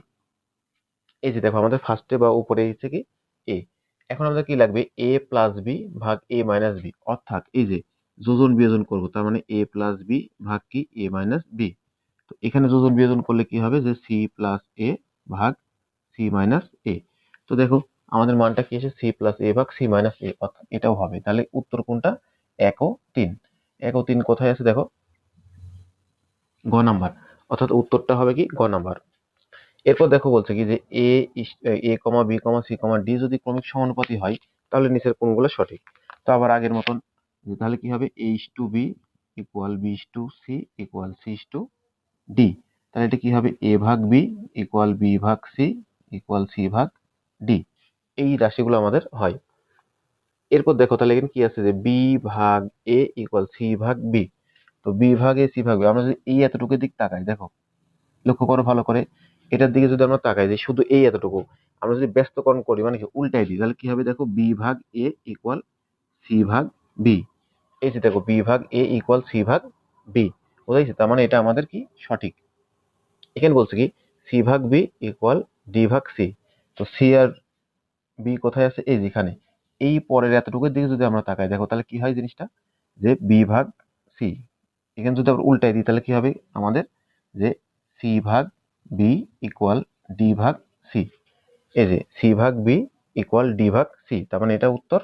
এই যে দেখো আমাদের ফার্স্টে বা উপরে এসেছে কি এ। এখন আমাদের কি লাগবে এ প্লাস বি ভাগ এ মাইনাস বি, অর্থাৎ এই যে যোজন বিয়োজন করবো, তার মানে এ প্লাস বি ভাগ কি এ মাইনাস বি। তো এখানে যোজন বিয়োজন করলে কি হবে যে সি প্লাস এ ভাগ সি মাইনাস এ। তো দেখো আমাদের মানটা কি এসে সি প্লাস এ ভাগ সি মাইনাস এ, অর্থাৎ এটাও হবে। তাহলে উত্তর কোনটা 1 ও 3, 1 ও 3 কোথায় আছে দেখো গ নাম্বার, অর্থাৎ উত্তরটা হবে কি গ নাম্বার। এরপর দেখো বলছে কি যে এ কমা B comma c comma D যদি ক্রমিক সমানুপাতি হয় তাহলে নিচের কোনগুলো সঠিক। তো আবার আগের মতন যে তাহলে কি হবে A is to B equal B is to C equal C is to D. তাহলে এটা কি হবে এ ভাগ বি ইকুয়াল বি ভাগ সি ইকুয়াল সি ভাগ ডি, এই রাশিগুলো আমাদের হয়। এরপর দেখো তাহলে এখানে কি আছে যে বি ভাগ এ ইকুয়াল সি ভাগ বি। তো বি ভাগ এ সি ভাগ বি, আমরা যদি এই এতটুকু দিক তাকাই দেখো লক্ষ্য করো ভালো করে, এটার দিকে যদি আমরা তাকাই যে শুধু এই এতটুকু, আমরা যদি ব্যস্তকরণ করি মানে কি উল্টাই দিই তাহলে কি হবে দেখো বি ভাগ এ ইকুয়াল সি ভাগ বি। এই যে দেখো বি ভাগ এ ইকুয়াল সি ভাগ বি, বুঝাইছে, তার মানে এটা আমাদের কি সঠিক। এখানে বলছে কি সি ভাগ বি ইকুয়াল ডি ভাগ সি। তো সি আর বি কোথায় আছে এই যেখানে, এই পরের এতটুকুর দিকে যদি আমরা তাকাই দেখো তাহলে কি হয় জিনিসটা যে বি ভাগ সি। এখানে যদি আমরা উল্টাই দিই তাহলে কি হবে আমাদের যে সি ভাগ বি ইকুয়াল ডি ভাগ সি। এই যে সি ভাগ বি ইকুয়াল ডি ভাগ সি, তার মানে এটা উত্তর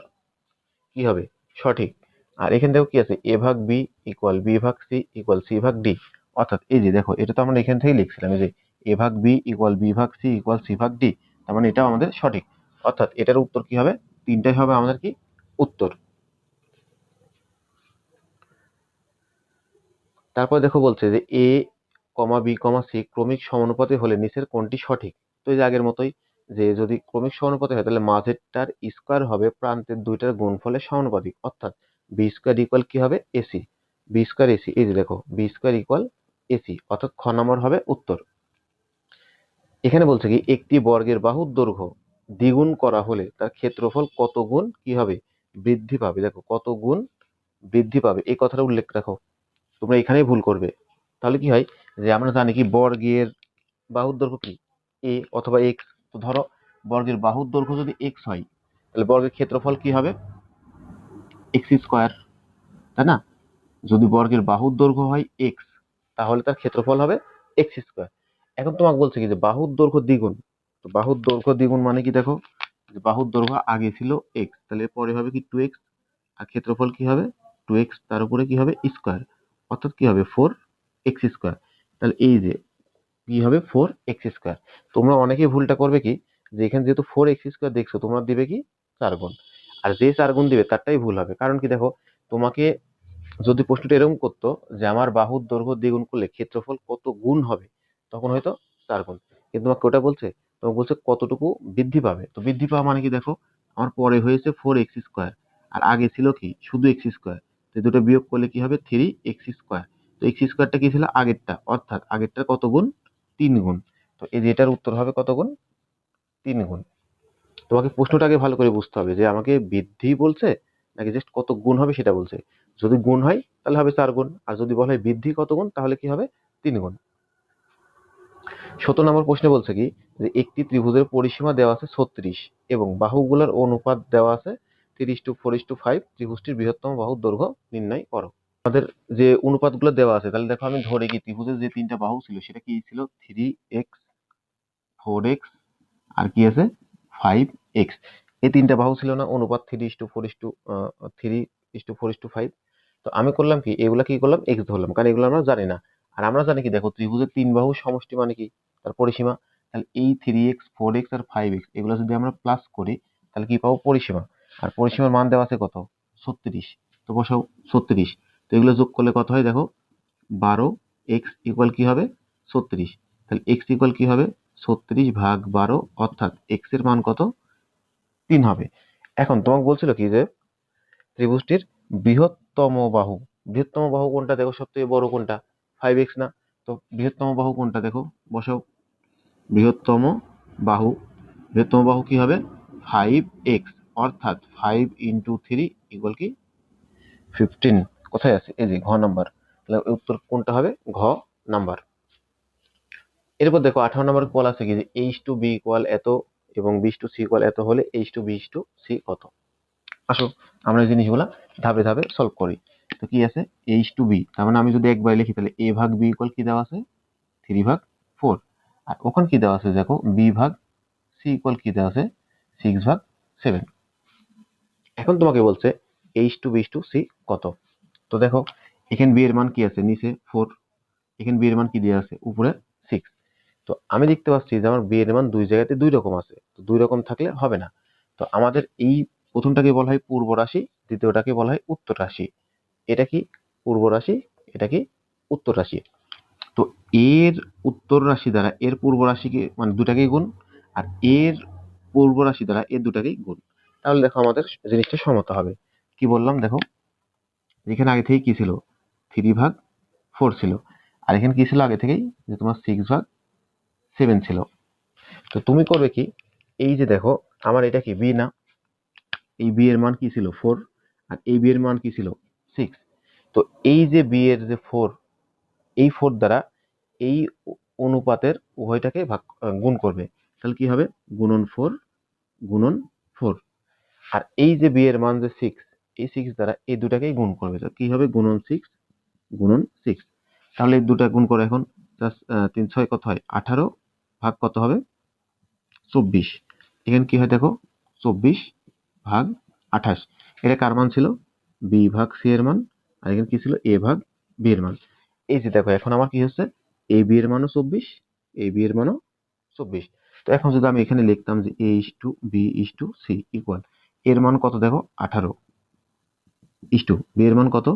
কি হবে সঠিক। আর এখান থেকেও কি আছে এ ভাগ বি ইকুয়াল বি ভাগ সি ইকুয়াল সি ভাগ ডি, অর্থাৎ এই যে দেখো এটা তো আমরা এখান থেকেই লিখছিলাম এই যে এ ভাগ বি ইকুয়াল বি ভাগ সি ইকুয়াল সি ভাগ ডি, তার মানে এটাও আমাদের সঠিক। অর্থাৎ এটার উত্তর কি হবে, তিনটাই হবে আমাদের কি উত্তর। তারপর দেখো বলছে যে এ কমা বি কমা সি ক্রমিক সমানুপাতি হলে নিচের কোনটি সঠিক। তো এই যে আগের মতোই যে যদি ক্রমিক সমানুপাতি হয় তাহলে মাঝেরটার স্কোয়ার হবে প্রান্তের দুইটার গুণফলের সমানুপাতিক, অর্থাৎ বি স্কোয়ার ইকুয়াল কি হবে এসি, বি স্কোয়ার এসি। এই যে দেখো বি স্কোয়ার ইকুয়াল এসি, অর্থাৎ খ নম্বর হবে উত্তর। এখানে বলছে কি একটি বর্গের বাহুর দৈর্ঘ্য দ্বিগুণ করা হলে তার ক্ষেত্রফল কত গুণ কি হবে বৃদ্ধি পাবে। দেখো কত গুণ বৃদ্ধি পাবে এই কথাটা উল্লেখ রাখো, তোমরা এখানেই ভুল করবে। তাহলে কি হয় যে আমরা জানি কি বর্গের বাহুর দৈর্ঘ্য কি এ অথবা এক্স। তো ধরো বর্গের বাহুর দৈর্ঘ্য যদি এক্স হয় তাহলে বর্গের ক্ষেত্রফল কি হবে? এক্স স্কোয়ার, তাই না? যদি বর্গের বাহুর দৈর্ঘ্য হয় এক্স, তাহলে তার ক্ষেত্রফল হবে এক্স স্কোয়ার। এখন তোমাকে বলছে কি যে বাহুর দৈর্ঘ্য দ্বিগুণ। তো বাহুর দৈর্ঘ্য দ্বিগুণ মানে কি দেখো, যে বাহুর দৈর্ঘ্য আগে ছিল এক্স, তাহলে পরে হবে কি 2x, আর ক্ষেত্রফল কি হবে 2x, তার উপরে কি হবে স্কোয়ার, অর্থাৎ কি হবে 4x স্কোয়ার। তাহলে এই যে কি হবে 4x স্কোয়ার। তোমরা অনেকেই ভুলটা করবে কি, যে এখানে যেহেতু 4x স্কোয়ার দেখছো, তোমরা দিবে কি 4 গুণ, আর যে 4 গুণ দিবে তারটাই ভুল হবে। কারণ কি দেখো, তোমাকে যদি প্রশ্নটা এরকম করতো যে আমার বাহুর দৈর্ঘ্য দ্বিগুণ করলে ক্ষেত্রফল কত গুণ হবে, তখন হয়তো 4 গুণ। কিন্তু তোমাকে ওটা বলছে, তোমাকে বলছে কতটুকু বৃদ্ধি পাবে। তো বৃদ্ধি পাওয়া মানে কি দেখো, আমার পরে হয়েছে 4x স্কোয়ার, আর আগে ছিল কি শুধু এক্স স্কোয়ার। তো এই দুটো বিয়োগ করলে কি হবে 3x স্কোয়ার। তো এক্স স্কোয়ারটা কি ছিল আগেরটা, অর্থাৎ আগেরটার কত গুণ, 3 গুণ। তো এই যে এটার উত্তর হবে কত গুণ, 3 গুণ। তোমাকে প্রশ্নটাকে ভালো করে বুঝতে হবে যে আমাকে বৃদ্ধি বলছে নাকি জাস্ট কত গুণ হবে সেটা বলছে। যদি গুণ হয় তাহলে হবে 4 গুণ, আর যদি বলা হয় বৃদ্ধি কত গুণ তাহলে কি হবে 3 গুণ। 17 নম্বর প্রশ্নে বলছে কি যে একটি ত্রিভুজের পরিসীমা দেওয়া আছে 36 এবং বাহুগুলোর অনুপাত দেওয়া আছে 3:4:5। ত্রিভুজটির বৃহত্তম বাহুর দৈর্ঘ্য নির্ণয় করো। আমাদের যে অনুপাতগুলো দেওয়া আছে, তাহলে দেখো আমি ধরে কি ত্রিভুজের যে তিনটা বাহু ছিল সেটা কি ছিল 3x, 4x, আর কি আছে 5x। এই তিনটা বাহু ছিল না, অনুপাত 3:4:5। তো আমি করলাম কি, এগুলা কি করলাম এক্স ধরলাম, কারণ এগুলো আমরা জানি না। আর আমরা জানি কি দেখো, ত্রিভুজের তিন বাহু সমষ্টি মানে কি তার পরিসীমা। তাহলে এই 3x, 4x আর 5x এগুলো যদি আমরা প্লাস করি তাহলে কি পাবো পরিসীমা। আর পরিসীমার মান দেওয়া আছে কত 36। তো বসাও 36। তো এগুলো যোগ করলে কত হয় দেখো, 12x ইকুয়াল কি হবে 36। তাহলে x ইকুয়াল কি হবে 36/12, অর্থাৎ x এর মান কত 3 হবে। এখন তোমাকে বলছিল কি যে ত্রিভুজটির বৃহত্তম বাহু, বৃহত্তম বাহু কোনটা দেখো, সবথেকে বড় কোনটা 5x না? তো বৃহত্তম বাহু কোনটা দেখো, বসাও বৃহত্তম বাহু। বৃহত্তম বাহু কি হবে 5x, অর্থাৎ 5 × 3 ইকুয়াল কি 15। কোথায় আছে এই যে ঘ নাম্বার। তাহলে উত্তর কোনটা হবে ঘ নাম্বার। এরপর দেখো 18 নম্বর বলা আছে কি যে h2b ইকুয়াল এত এবং b/c ইকুয়াল এত হলে h2b/c কত। আসো আমরা এই জিনিসগুলা ধাপে ধাপে সলভ করি। তো কি আছে h2b, তার মানে আমি যদি একবার লিখি তাহলে a/b ইকুয়াল কি দেওয়া আছে 3/4। আর ওখানে কি দেওয়া আছে দেখো b/c ইকুয়াল কি দেওয়া আছে 6/7। এখন তোমাকে বলছে h2b/c কত। তো দেখো এখানে b এর মান কি আছে নিচে 4, এখানে b এর মান কি দেওয়া আছে উপরে 6। তো আমি দেখতে পাচ্ছি যে আমার b এর মান দুই জায়গাতে দুই রকম আছে, তো দুই রকম থাকলে হবে না। তো আমাদের এই প্রথমটাকে বলা হয় পূর্ব রাশি, দ্বিতীয়টাকে বলা হয় উত্তর রাশি। এটা কি পূর্ব রাশি, এটা কি উত্তর রাশি। তো এর উত্তর রাশি দ্বারা এর পূর্ব রাশিকে মানে দুটাকেই গুণ, আর এর পূর্ব রাশি দ্বারা এর দুটাকেই গুণ। তাহলে দেখো আমাদের জিনিসটা সমতা হবে। কি বললাম দেখো, এখানে আগে থেকেই কি ছিল 3/4 ছিল, আর এখানে কি ছিল আগে থেকেই যে তোমার 6/7 ছিল। তো তুমি করবে কি, এই যে দেখো আমার এটা কি বি না, এই বি এর মান কি ছিল 4, আর এই বি এর মান কি ছিল 6। তো এই যে বি এর যে 4, এই 4 দ্বারা এই অনুপাতের উভয়টাকে গুণ করবে। তাহলে কি হবে গুণন 4 গুণন 4। আর এই যে বি এর মান যে 6, এই 6 দ্বারা এই দুটাকেই গুণ করবে। তো কি হবে গুণন 6 গুণন 6। তাহলে এই দুটা গুণ করে এখন 3 6 কত হয় 18, ভাগ কত হবে 24। এখানে কি হয় দেখো 24/28। এটা কার মান ছিল b/c এর মান, আর এখানে কি ছিল a/b এর মান। এই যে দেখো এখন আমার কি হচ্ছে ab এর মানও 24, ab এর মানও 24। তো এখন যদি আমি এখানে লিখতাম যে a/b/c ইকুয়াল এর মান কত দেখো 18, b এর মান কত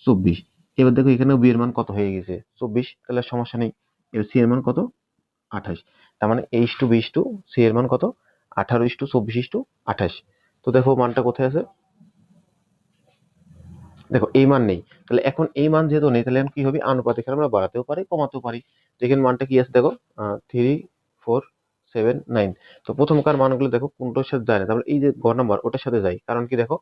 24। এবার দেখো এখানেও b এর মান কত হয়ে গেছে 24, তাহলে সমস্যা নেই। এর c এর মান কত 28। তার মানে h2b/c এর মান কত 18:24:28। তো দেখো মানটা কোথায় আছে, দেখো এই মান নেই। তাহলে এখন এই মান যেহেতু নেই, তাহলে এখন কি হবে আনুপাতিক হারে আমরা বাড়াতেও পারি কমাতেও পারি। তো এখানে মানটা কি আছে দেখো 3 4 7 9। তো প্রথমকার মানগুলো দেখো কোনটার সাথে যায় না, তারপরে এই যে গ নাম্বার ওটার সাথে যায়। কারণ কি দেখো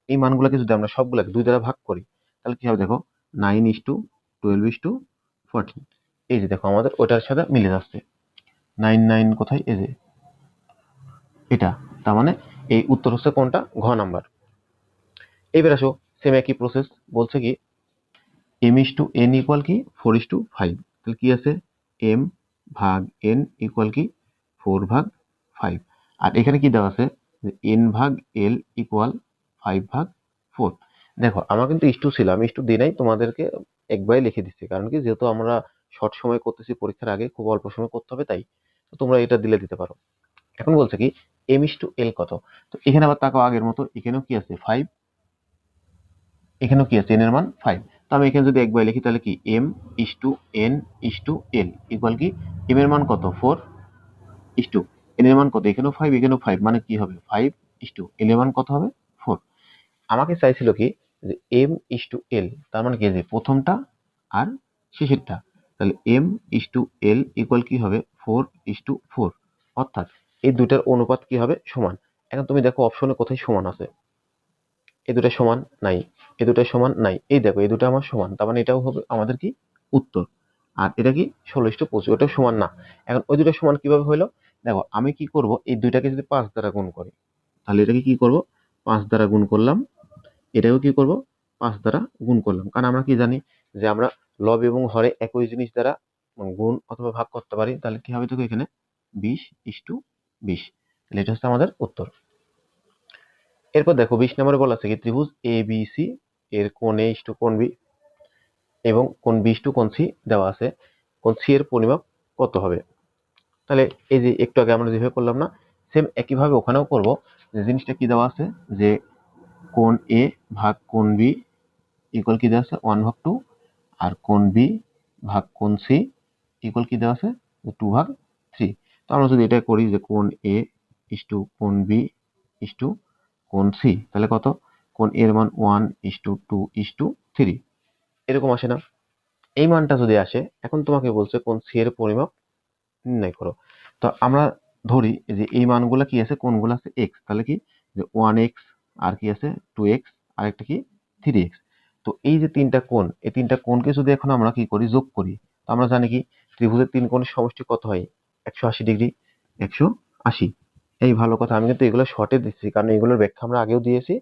এই মানগুলোকে যদি আমরা সবগুলোকে 2 দ্বারা ভাগ করি তাহলে কি হবে দেখো 9:12:14। এই যে দেখো আমাদের ওটার সাথে মিলে যাচ্ছে 9 9 কোথায় এই যে এটা। তার মানে এই উত্তর হচ্ছে কোনটা, ঘ নাম্বার। এবার আসো, সেম একই প্রসেস, বলছে কি m/n ইকুয়াল কি 4:5, তাহলে কি আছে m ভাগ n ইকুয়াল কি 4/5, আর এখানে কি দেওয়া আছে যে n ভাগ l ইকুয়াল 5/4। দেখো আমার কিন্তু ইস্টু ছিল, আমি ইস্টু দিই নাই, তোমাদেরকে একবারে লিখে দিচ্ছি, কারণ কি যেহেতু আমরা শর্ট সময় করতেছি, পরীক্ষার আগে খুব অল্প সময় করতে হবে, তাই তো তোমরা এটা দিলে দিতে পারো। এখন বলছে কি m/l কত, তো এখানে আবার তাকাও আগের মতো, এখানেও কি আছে 5, এখানেও কি আছে n এর মান 5। তো আমি এখানে যদি একবার লিখি তাহলে কি m/n/l ইকুয়াল কি m এর মান কত 4, n এর মান কত, এখানেও 5 এখানেও 5, মানে কি হবে 5:l এর মান কত হবে 4। আমাকে চাইছিল কি যে m/l, তার মানে কি যে প্রথমটা আর শেষেরটা, তাহলে m/l ইকুয়াল কি হবে 4:4, অর্থাৎ এই দুইটার অনুপাত কি হবে সমান। এখন তুমি দেখো অপশনে কোথায় সমান আছে, এই দুটো সমান নাই, এই দুটো সমান নাই, এই দেখো এই দুটো আমার সমান, তার মানে এটাও হবে আমাদের কি উত্তর। আর এটা কি 16:25, ওটাও সমান না। এখন ওই দুটো সমান কিভাবে হলো, দেখো আমি কি করব, এই দুইটাকে যদি 5 দ্বারা গুণ করি, তাহলে এটাকে কি করব 5 দ্বারা গুণ করলাম, এটাকেও কি করব 5 দ্বারা গুণ করলাম, কারণ আমরা কি জানি যে আমরা লব এবং হরে একই জিনিস দ্বারা গুণ অথবা ভাগ করতে পারি, তাহলে কি হবে দেখো এখানে 20:20, তাহলে এটা হচ্ছে আমাদের উত্তর। এরপর দেখো 20 নম্বরে বলা আছে কি ত্রিভুজ এ বি সি এর কোণ এ ইস্টু কোণ বি এবং কোণ বি ইস্টু কোণ সি দেওয়া আছে, কোণ সি এর পরিমাপ কত হবে। তাহলে এই যে একটু আগে আমরা যেভাবে করলাম না, সেম একইভাবে ওখানেও করব। যে জিনিসটা কি দেওয়া আছে যে কোণ এ ভাগ কোণ বি ইকুয়াল কি দেওয়া আছে 1/2, আর কোণ বি ভাগ কোণ সি ইকুয়াল কি দেওয়া আছে 2/3। তো আমরা যদি এটা করি যে কোণ এ ইস্টু কোণ বি ইস্টু কোণ সি, তাহলে কত, কোণ এর মান 1:2:3, এরকম আসে না। এই মানটা যদি আসে, এখন তোমাকে বলছে কোণ সি এর পরিমাপ নির্ণয় করো। তো আমরা ধরি যে এই মানগুলো কি আছে, কোণগুলো আছে এক্স, তাহলে কি যে 1x, আর কি আছে 2x, আর একটা কি 3x। তো এই যে তিনটা কোণ, এই তিনটা কোণকে যদি এখন আমরা কি করি যোগ করি, তো আমরা জানি কি ত্রিভুজের তিন কোণের সমষ্টি কত হয় 180°, 180। এই ভালো কথা, আমি কিন্তু এগুলো শর্টে দিচ্ছি, কারণ এগুলোর ব্যাখ্যা আমরা আগেও দিয়েছি,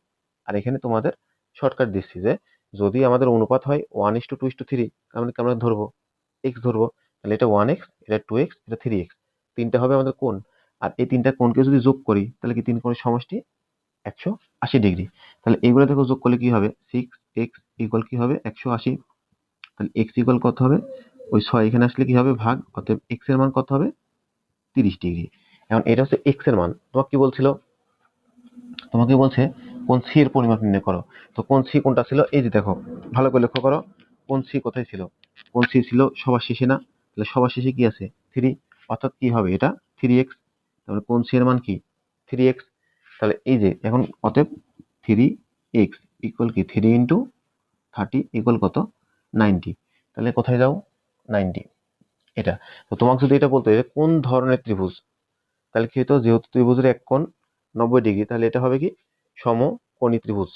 আর এখানে তোমাদের শর্টকাট দিচ্ছি যে যদি আমাদের অনুপাত হয় 1:2:3, তার মানে কি আমরা ধরবো এক্স ধরবো, তাহলে এটা 1x, এটা 2x, এটা 3x, তিনটা হবে আমাদের কোণ। আর এই তিনটা কোণকে যদি যোগ করি, তাহলে কি তিন কোণের সমষ্টি 180°। তাহলে এগুলো দেখো যোগ করলে কি হবে 6x ইকুয়াল কি হবে 180, তাহলে x ইকুয়াল কত হবে, ওই 6 এখানে আসলে কি হবে ভাগ, অতএব x এর মান কত হবে 30°। এখন এটা হচ্ছে x এর মান, তোমাকে কি বলছিল, তোমাকে বলছে কোণ সি এর পরিমাপ নির্ণয় করো। তো কোণ সি কোনটা ছিল, এই যে দেখো ভালো করে লক্ষ্য করো, কোণ সি কোথায় ছিল, কোণ সি ছিল সবার শেষে না, তাহলে সবার শেষে কি আছে 3, অর্থাৎ কি হবে এটা 3x, তাহলে কোণ সি এর মান কি 3x। তাহলে এই যে এখন অতএব 3x ইকুয়াল কি 3 × 30 ইকুয়াল কত 90, তাহলে কোথায় যাও 90 এটা। তো তোমাকে যদি এটা বলতো এটা কোন ধরনের ত্রিভুজ, তাহলে কি হতো, যেহেতু ত্রিভুজের এক কোণ 90°, তাহলে এটা হবে কি সমকোণী ত্রিভুজ।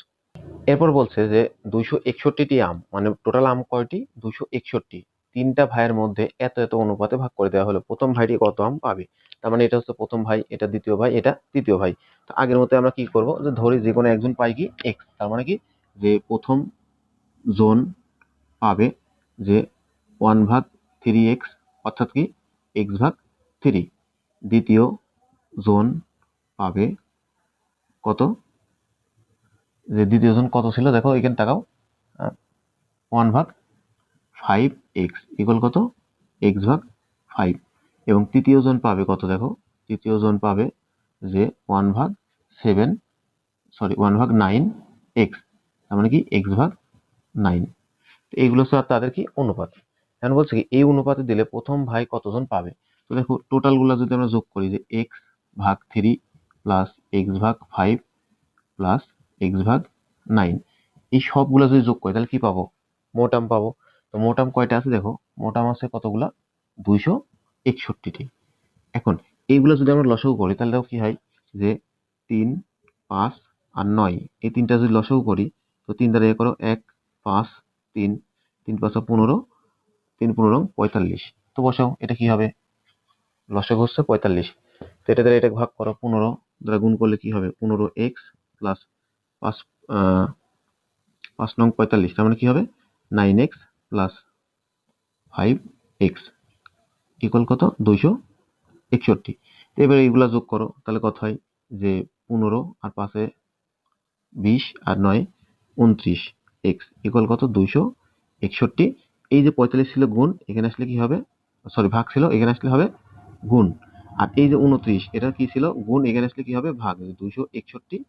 এরপর বলছে যে 261টি আম, মানে টোটাল আম কয়টি 261, তিনটা ভাইয়ের মধ্যে এত এত অনুপাতে ভাগ করে দেওয়া হলো, প্রথম ভাইটি কত আম পাবে। তার মানে এটা হচ্ছে প্রথম ভাই, এটা দ্বিতীয় ভাই, এটা তৃতীয় ভাই। তো আগের মতো আমরা কি করব, যে ধরি যে কোনো একজন পাই কি এক্স, তার মানে কি যে প্রথম জন পাবে যে 1/3x, অর্থাৎ কি x/3, দ্বিতীয় জন পাবে কত, যে দ্বিতীয় জন কত ছিল দেখো এখানে তাকাও 1/5x ইকুয়াল কত x/5, এবং তৃতীয় জন পাবে কত দেখো, তৃতীয় জন পাবে যে 1/9x, তার মানে কি x/9। এইগুলো হচ্ছে তাদের কি অনুপাত। এখন বলছে কি এই অনুপাতে দিলে প্রথম ভাই কতজন পাবে। তো দেখো টোটাল গুলা যদি আমরা যোগ করি যে x/3 plus x/5 plus x/9, এই সবগুলো যদি যোগ করি তাহলে কি পাবো, মোট আম পাবো। তো মোট আম কয়টা আছে দেখো, মোট আম আছে কতগুলা 261টি। এখন এইগুলো যদি আমরা লসাগু করি তাহলে দেখো কি হয় যে 3, 5 আর 9, এই তিনটা যদি লসাগু করি, তো 3 দ্বারা করো 1, 5, 3, 3 5 15, 3 15 45। তো বসাও এটা কি হবে, লসাগু হচ্ছে 45, তো এটা দ্বারা এটা ভাগ করো 15, দ্বারা গুণ করলে কি হবে 15x প্লাস 5 নং 45, তার মানে কি হবে 9x প্লাস 5x ইকুয়াল কত 261। এবারে এইগুলা যোগ করো, তাহলে কত হয় যে 15 আর 5 20 আর 9 29, x ইকুয়াল কত 261। এই যে 45 ছিল গুণ, এখানে আসলে কি হবে, সরি ভাগ ছিল, এখানে আসলে হবে গুণ। আর এই যে 29 এটা কি ছিল গুণ, এখানে আসলে কি হবে ভাগ। 261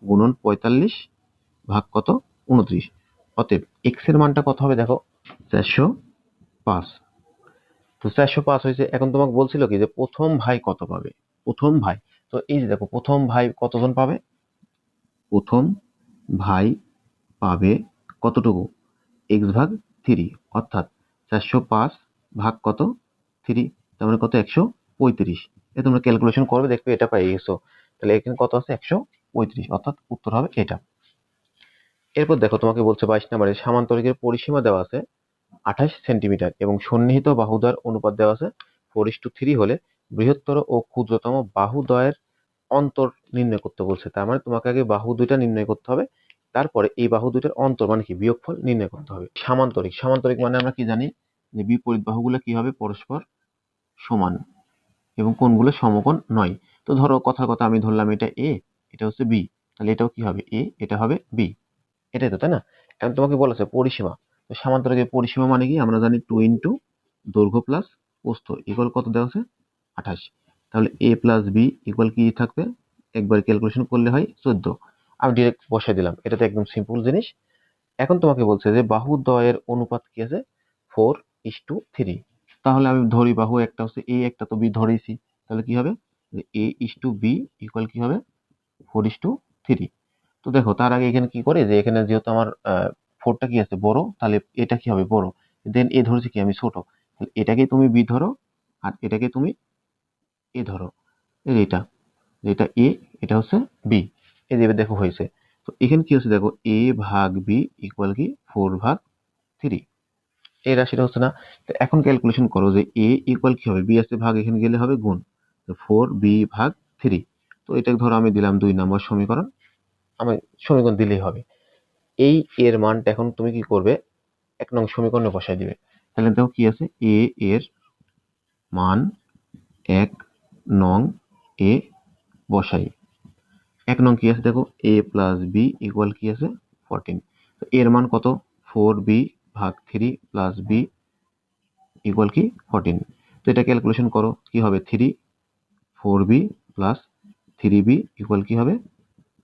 গুণন 45 ভাগ কত 29। অতএব x এর মানটা কত হবে দেখো 405। তো 405 হয়েছে। এখন তোমাকে বলছিল কি যে প্রথম ভাই কত পাবে, প্রথম ভাই। তো এই যে দেখো প্রথম ভাই কতজন পাবে, প্রথম ভাই পাবে কতটুকু x ভাগ 3, অর্থাৎ 405 ভাগ কত 3, তার মানে কত 135। এ তোমরা ক্যালকুলেশন করবে দেখবে এটা পেয়ে গেছো। তাহলে এখানে কত আছে 135, অর্থাৎ উত্তর হবে এটা। এরপর দেখো তোমাকে বলছে 22 নম্বরে সামান্তরিকের পরিসীমা দেওয়া আছে 28 সেন্টিমিটার এবং সন্নিহিত বাহুদ্বয়ের অনুপাত দেওয়া আছে 4:3 হলে বৃহত্তর ও ক্ষুদ্রতম বাহুদ্বয়ের অন্তর নির্ণয় করতে বলছে। তার মানে তোমাকে আগে বাহু দুইটা নির্ণয় করতে হবে, তারপরে এই বাহু দুইটার অন্তর মানে কি বিয়োগফল নির্ণয় করতে হবে। সামান্তরিক, সামান্তরিক মানে আমরা কি জানি যে বিপরীত বাহুগুলো কি হবে পরস্পর সমান এবং কোণগুলো সমকোণ নয়। তো ধরো কথার কথা আমি ধরলাম এটা এ, এটা হচ্ছে বি, তাহলে এটাও কি হবে এ, এটা হবে বি, এটাই তো, তাই না? এখন তোমাকে বলেছে পরিসীমা। তো সামান্তরিকের পরিসীমা মানে কি আমরা জানি 2 ইন্টু দৈর্ঘ্য প্লাস প্রস্থ ইকুয়াল কত দেওয়া আছে 28। তাহলে এ প্লাস বি ইকুয়াল কি থাকবে, একবার ক্যালকুলেশন করলে হয় 14। আমি ডিরেক্ট বসাই দিলাম, এটা তো একদম সিম্পল জিনিস। এখন তোমাকে বলছে যে বাহুদ্বয়ের অনুপাত কি আছে 4:3। তাহলে আমি ধরি বাহু একটা হচ্ছে এ, একটা তো বি ধরেছি, তাহলে কি হবে যে a:b ইকুয়াল কি হবে 4:3। তো দেখো তার আগে এখানে কি করে যে এখানে যেহেতু আমার 4টা কি আছে বড়, তাহলে এটা কি হবে বড়, দেন এ ধরেছি কি আমি ছোট, তাহলে এটাকে তুমি বি ধরো আর এটাকে তুমি এ ধরো। এই যে এটা, যেটা এ, এটা হচ্ছে বি, এই যে দেখো হয়েছে। তো এখানে কি হচ্ছে দেখো এ ভাগ বি ইকুয়াল কি 4/3। এই রাশিটা হচ্ছে না। তো এখন ক্যালকুলেশন করো যে এ ইকুয়াল কি হবে, বি আছে ভাগ, এখানে গেলে হবে গুণ, 4b/3। তো এটাকে ধরো আমি দিলাম 2 নম্বর সমীকরণ, আমি সমীকরণ দিলেই হবে। এই এর মানটা এখন তুমি কি করবে 1 নং সমীকরণে বসাই দিবে। তাহলে দেখো কি আছে এ এর মান 1 নং এ বসাই। 1 নং কি আছে দেখো এ প্লাস বি ইকুয়াল কি আছে 14। তো এর মান কত 4b/3 প্লাস বি ইকুয়াল কি 14। তো এটা ক্যালকুলেশন করো কি হবে 4b প্লাস 3b ইকুয়াল কি হবে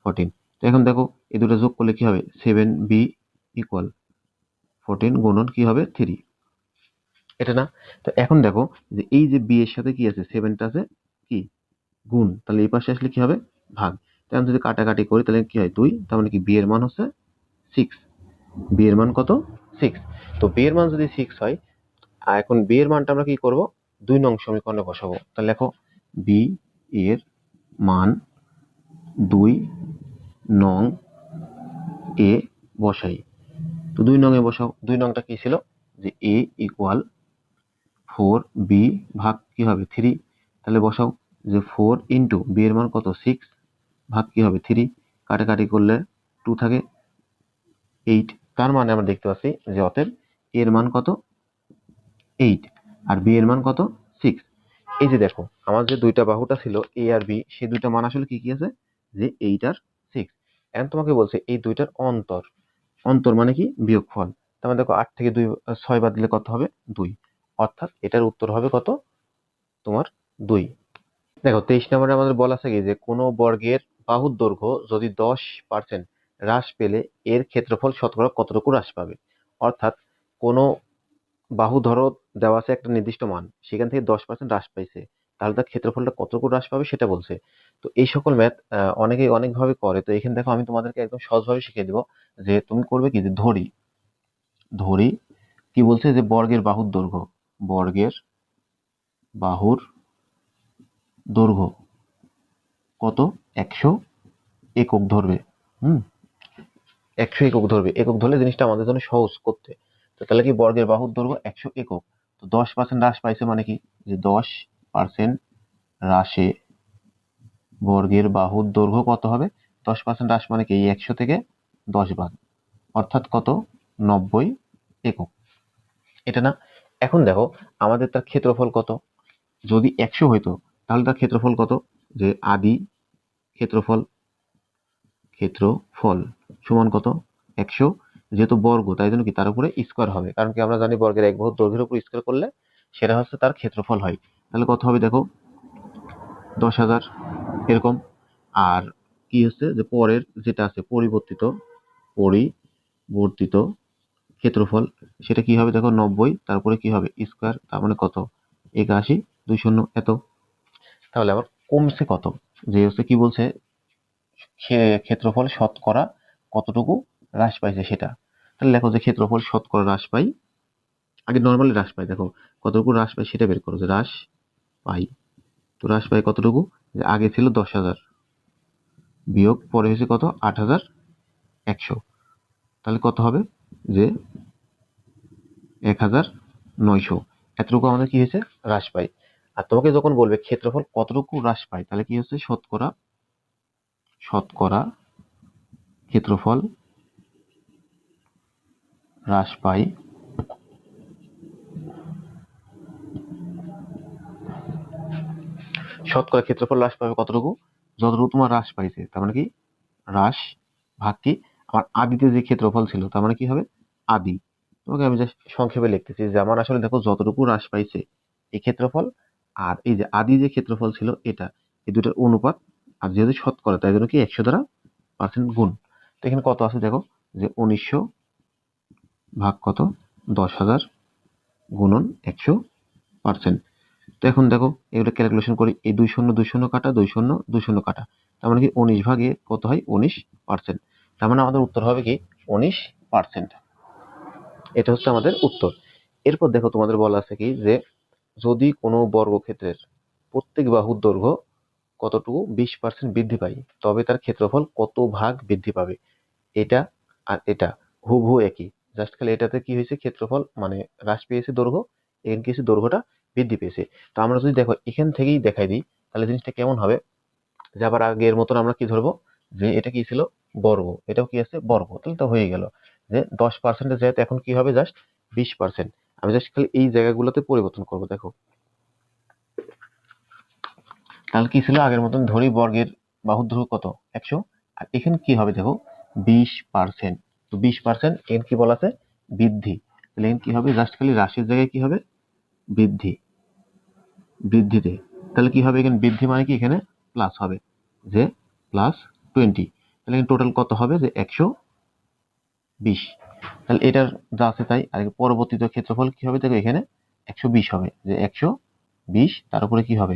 14। তো এখন দেখো এই দুটো যোগ করলে কি হবে 7b ইকুয়াল 14 গুণন কি হবে 3, এটা না? তো এখন দেখো যে এই যে বি এর সাথে কি আছে 7টা আছে কি গুণ, তাহলে এই পাশে আসলে কি হবে ভাগ। তাহলে যদি কাটাকাটি করি তাহলে কি হয় 2, তার মানে কি বি এর মান হচ্ছে 6। বি এর মান কত 6। তো বি এর মান যদি 6 হয়, আর এখন বি এর মানটা আমরা কি করব 2 নং সমীকরণে বসাবো। তাহলে দেখো বি এর মান 2 নং এ বসাই। তো 2 নং এ বসাও, 2 নংটা কি ছিল যে এ ইকুয়াল 4b ভাগ কি হবে 3। তাহলে বসাও যে 4 ইন্টু বি এর মান কত 6 ভাগ কি হবে 3, কাটাকাটি করলে 2 থাকে 8। তার মানে আমরা দেখতে পাচ্ছি যে অতএব এর মান কত 8 আর বি এর মান কত 6। এই যে দেখো আমার যে দুইটা বাহুটা ছিল এ আর বি, সেই দুইটা মান আসলে কি কি আছে যে 8 আর 6। এখন তোমাকে বলছে এই দুইটার অন্তর, অন্তর মানে কি বিয়োগফল। তার মানে দেখো 8 থেকে 6 বাদ দিলে কত হবে 2, অর্থাৎ এটার উত্তর হবে কত তোমার 2। দেখো 23 নম্বরে আমাদের বলা আছে কি যে কোনো বর্গের বাহুর দৈর্ঘ্য যদি 10% হ্রাস পেলে এর ক্ষেত্রফল শতকরা কতটুকু হ্রাস পাবে। অর্থাৎ কোনো বাহু ধরো দেওয়া আছে একটা নির্দিষ্ট মান, সেখান থেকে 10% হ্রাস পাইছে, তাহলে তার ক্ষেত্রফলটা কতটুকু হ্রাস পাবে সেটা বলছে। তো এই সকল ম্যাথ অনেকেই অনেকভাবে করে। তো এখানে দেখো আমি তোমাদেরকে একদম সহজভাবে শিখিয়ে দিব যে তুমি করবে কি যে ধরি, ধরি কি বলছে যে বর্গের বাহুর দৈর্ঘ্য, বর্গের বাহুর দৈর্ঘ্য কত 100 একক ধরবে। হুম, 100 একক ধরবে, একক ধরলে জিনিসটা আমাদের জন্য সহজ করতে। তো তাহলে কি বর্গের বাহুর দৈর্ঘ্য 100 একক। তো 10% হ্রাস পাইছে মানে কি যে 10% হ্রাসে বর্গের বাহুর দৈর্ঘ্য কত হবে? 10% হ্রাস মানে কি? এই 100 থেকে 10 ভাগ, অর্থাৎ কত? 90 একক। এটা না? এখন দেখো আমাদের তার ক্ষেত্রফল কত? যদি 100 হইতো তাহলে তার ক্ষেত্রফল কত? যে আদি ক্ষেত্রফল ক্ষেত্রফল সমান কত? 100, যেহেতু বর্গ তাই জন্য কি তার উপরে স্কয়ার হবে, কারণ কি আমরা জানি বর্গের এক বাহুর দৈর্ঘ্যের উপর স্কয়ার করলে সেটা হচ্ছে তার ক্ষেত্রফল হয়। তাহলে কত হবে দেখো? 10,000 এরকম। আর কি হচ্ছে যে পরের যেটা আছে পরিবর্তিত ক্ষেত্রফল, সেটা কি হবে দেখো? 90, তারপরে কি হবে? স্কয়ার, তার মানে কত? 81, 2 শূন্য এত। তাহলে আবার কমছে কত? যে হচ্ছে কি বলছে, ক্ষেত্রফল শতকরা কতটুকু হ্রাস পাইছে সেটা। তাহলে দেখো যে ক্ষেত্রফল শতকরা হ্রাস পাই, আগে নর্মালি হ্রাস পাই, দেখো কতটুকু হ্রাস পাই সেটা বের করো। যে হ্রাস পাই, তো হ্রাস পাই কতটুকু? যে আগে ছিল 10,000, বিয়োগ পরে হয়েছে কত? 8,100, তাহলে কত হবে? যে 1,900। এতটুকু আমাদের কি হয়েছে? হ্রাস পাই। আর তোমাকে যখন বলবে ক্ষেত্রফল কতটুকু হ্রাস পায়, তাহলে কি হচ্ছে? শতকরা ক্ষেত্রফল হ্রাস পায় শতকরা ক্ষেত্রফল হ্রাস পাবে কতটুকু? যতটুকু তোমার হ্রাস পাইছে, তার মানে কি? হ্রাস ভাগ কি? আমার আদিতে যে ক্ষেত্রফল ছিল, তার মানে কি হবে? আদি। তোমাকে আমি জাস্ট সংক্ষেপে লিখতেছি যে আমার আসলে দেখো যতটুকু হ্রাস পাইছে এই ক্ষেত্রফল, আর এই যে আদি যে ক্ষেত্রফল ছিল এটা, এই দুটার অনুপাত। আর যেহেতু শতকরা তাই জন্য কি 100 দ্বারা পার্সেন্ট গুণ। তো এখানে কত আছে দেখো? যে 1900 ভাগ কত? 10,000 গুণন 100%। তো এখন দেখো এগুলো ক্যালকুলেশন করি। এই 2 শূন্য কাটা, 2 শূন্য কাটা, তার মানে কি 19 ভাগে কত হয়? 19%। তার মানে আমাদের উত্তর হবে কি? 19%। এটা হচ্ছে আমাদের উত্তর। এরপর দেখো তোমাদের বলা আছে কি যে যদি কোনো বর্গক্ষেত্রের প্রত্যেক বাহুর দৈর্ঘ্য কতটুকু 20% বৃদ্ধি পায়, তবে তার ক্ষেত্রফল কত ভাগ বৃদ্ধি পাবে। এটা আর এটা হুবহু একই, জাস্ট খালি এটাতে কি হয়েছে? ক্ষেত্রফল মানে হ্রাস পেয়েছে দৈর্ঘ্য, এখানে কি হয়েছে? দৈর্ঘ্যটা বৃদ্ধি পেয়েছে। তো আমরা যদি দেখো এখান থেকেই দেখাই দিই, তাহলে জিনিসটা কেমন হবে? যে আবার আগের মতন আমরা কি ধরবো? যে এটা কি ছিল? বর্গ, এটাও কি আছে? বর্গ। তাহলে তো হয়ে গেল যে 10%-এর জায়গাতে এখন কি হবে? জাস্ট 20%। আমি জাস্ট খালি এই জায়গাগুলোতে পরিবর্তন করবো। দেখো তাহলে কি ছিল? আগের মতন ধরি বর্গের বাহুর দৈর্ঘ্য কত? 100। আর এখানে কি হবে দেখো? 20%। তো 20% এখানে কি বলা আছে? বৃদ্ধি। তাহলে এখানে কি হবে? জাস্ট খালি হ্রাসের জায়গায় কি হবে? বৃদ্ধি, বৃদ্ধিতে। তাহলে কি হবে? এখানে বৃদ্ধি মানে কি? এখানে প্লাস হবে, যে +20। তাহলে এখানে টোটাল কত হবে? যে 120। তাহলে এটার যা আছে তাই। আর পরবর্তীত ক্ষেত্রফল কি হবে দেখো? এখানে 120 হবে, যে 120 তার উপরে কি হবে?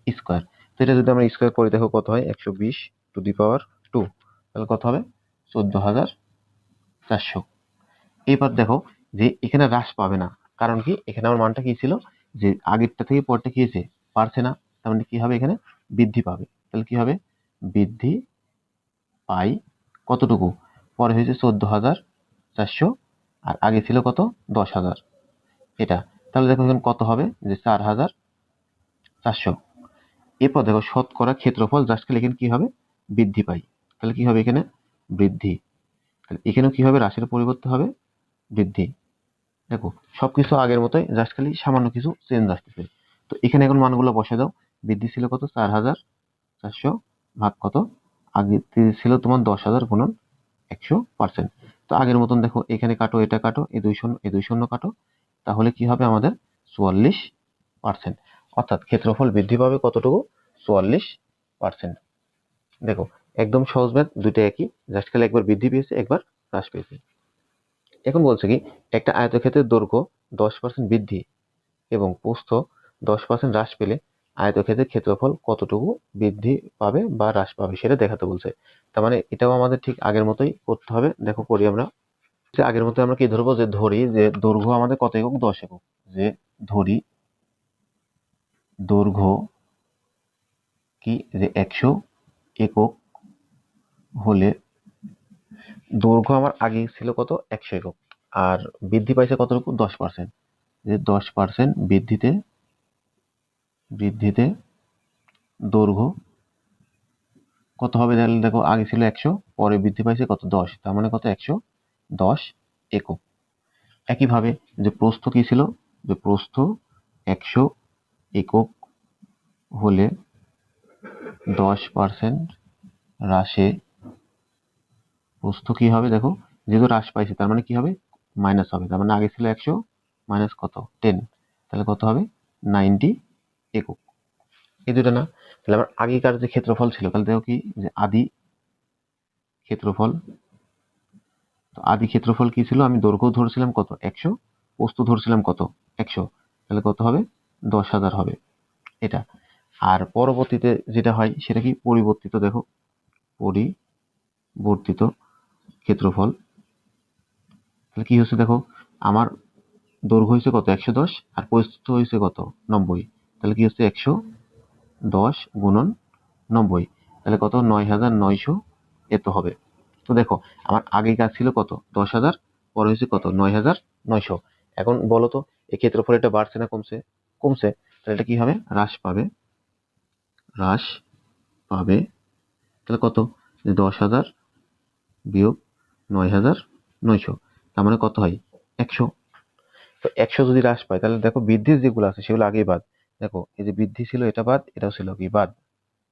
স্কয়ার। তো এটা যদি আমরা স্কয়ার করি দেখো কত হয়? 120^2। তাহলে কত হবে? 14,400। এবার দেখো যে এখানে হ্রাস পাবে না, কারণ কি? এখানে আমার মানটা কি ছিল? যে আগেরটা থেকে পরটা কি হয়েছে? পারছে না, তার মানে কি হবে? এখানে বৃদ্ধি পাবে। তাহলে কি হবে? বৃদ্ধি পাই কতটুকু? পরে হয়েছে 14,400, আর আগে ছিল কত? 10,000। এটা তাহলে দেখো এখানে কত হবে? যে 4,400। এরপর দেখো শতকরা ক্ষেত্রফল, জাস্ট খালি এখানে কি হবে? বৃদ্ধি পাই। তাহলে কি হবে? এখানে বৃদ্ধি। তাহলে এখানেও কি হবে? হ্রাসের পরিবর্তে হবে বৃদ্ধি। দেখো সবকিছু আগের মতোই, জাস্ট খালি সামান্য কিছু চেঞ্জ আসতেছে। তো এখানে এখন মানগুলো বসে দাও। বৃদ্ধি ছিল কত? 4,400 ভাগ কত? আগে ছিল তোমার 10,000 গুণন 100%। তো আগের মতন দেখো এখানে কাটো, এটা কাটো, এই দুই শূন্য কাটো, তাহলে কি হবে আমাদের? 44%। অর্থাৎ ক্ষেত্রফল বৃদ্ধি পাবে কতটুকু? 44%। দেখো একদম সহজ ম্যাথ, দুইটা একই, জাস্ট খালি একবার বৃদ্ধি পেয়েছে, একবার হ্রাস পেয়েছে। এখন বলছে কি একটা আয়তক্ষেত্রের দৈর্ঘ্য 10% বৃদ্ধি এবং প্রস্থ 10% হ্রাস পেলে আয়তক্ষেত্রের ক্ষেত্রফল কতটুকু বৃদ্ধি পাবে বা হ্রাস পাবে সেটা দেখাতে বলছে। তার মানে এটাও আমাদের ঠিক আগের মতোই করতে হবে। দেখো করি আমরা। যে আগের মতো আমরা কি ধরবো? যে ধরি যে দৈর্ঘ্য আমাদের কত একক? 10 একক। যে ধরি দৈর্ঘ্য কি? যে 100 একক হলে দৈর্ঘ্য আমার আগে ছিল কত? 100 একক। আর বৃদ্ধি পাইছে কতটুকু? 10%। যে 10% বৃদ্ধিতে দৈর্ঘ্য কত হবে তাহলে দেখো, আগে ছিল 100, পরে বৃদ্ধি পাইছে কত 10, তার মানে কত 110 একক। একইভাবে যে প্রস্থ কি ছিল, যে প্রস্থ 100 একক হলে 10% হ্রাসে প্রস্থ কি হবে দেখো, যেহেতু হ্রাস পাইছে তার মানে কি হবে, মাইনাস হবে। তার মানে আগে ছিল 100 মাইনাস কত 10, তাহলে কত হবে 90 একক। এই দুটো না, তাহলে আমার আগেকার যে ক্ষেত্রফল ছিল, তাহলে দেখো কি যে আদি ক্ষেত্রফল। তো আদি ক্ষেত্রফল কি ছিল, আমি দৈর্ঘ্য ধরছিলাম কত 100, প্রস্থ ধরছিলাম কত 100, তাহলে কত হবে 10,000 হবে এটা। আর পরবর্তীতে যেটা হয় সেটা কি পরিবর্তিত, দেখো পরিবর্তিত ক্ষেত্রফল। তাহলে কি হচ্ছে দেখো, আমার দৈর্ঘ্য হয়েছে কত 110 আর প্রস্থ হয়েছে কত 90, তাহলে কি হচ্ছে 110 গুণন 90, তাহলে কত 9,900 এত হবে। তো দেখো আমার আগেকার ছিল কত 10,000, পরে হয়েছে কত 9,900। এখন বলো তো এই ক্ষেত্রফল এটা বাড়ছে না কমছে? কমছে। তাহলে এটা কি হবে, হ্রাস পাবে, হ্রাস পাবে। তাহলে কত 10,000 বিয়োগ 9,900, তার মানে কত হয় 100। তো 100 যদি হ্রাস পায় তাহলে দেখো বৃদ্ধির যেগুলো আছে সেগুলো আগেই বাদ। দেখো এই যে বৃদ্ধি ছিল এটা বাদ, এটাও ছিল কি বাদ।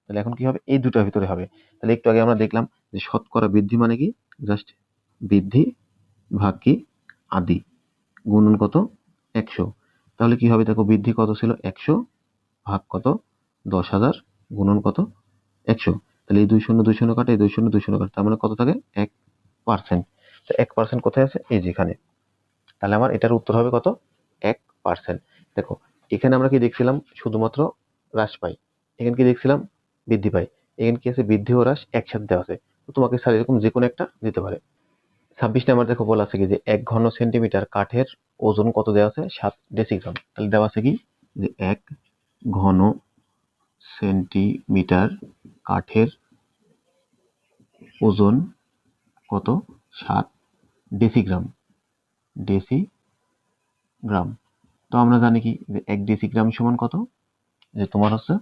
তাহলে এখন কি হবে, এই দুটোর ভিতরে হবে। তাহলে একটু আগে আমরা দেখলাম যে শতকরা বৃদ্ধি মানে কি, জাস্ট বৃদ্ধি ভাগ কি আদি গুণন কত 100। তাহলে কি হবে দেখো, বৃদ্ধি কত ছিল 100 ভাগ কত 10,000 গুণন কত 100। তাহলে এই 2 শূন্য 2 শূন্য কাটে, এই 2 শূন্য 2 শূন্য কাটে, তার মানে কত থাকে 1%। তো 1% কোথায় আছে, এই যেখানে। তাহলে আমার এটার উত্তর হবে কত 1%। দেখো এখানে আমরা কি দেখছিলাম, শুধুমাত্র হ্রাস পাই, এখানে কি দেখছিলাম বৃদ্ধি পাই, এখানে কি আছে বৃদ্ধি ও হ্রাস একসাথে দেওয়া আছে। তো তোমাকে স্যার এরকম যে কোনো একটা দিতে পারে। 26 নাম্বার দেখো বলা আছে কি যে 1 ঘন সেন্টিমিটার কাঠের ওজন কত দেওয়া আছে 7 ডেসিগ্রাম। তাহলে দেওয়া আছে কি যে 1 ঘন সেন্টিমিটার কাঠের ওজন কত 7 ডেসিগ্রাম, ডেসিগ্রাম। তো আমরা জানি কি যে 1 ডেসিগ্রাম সমান কত, যে তোমার হচ্ছে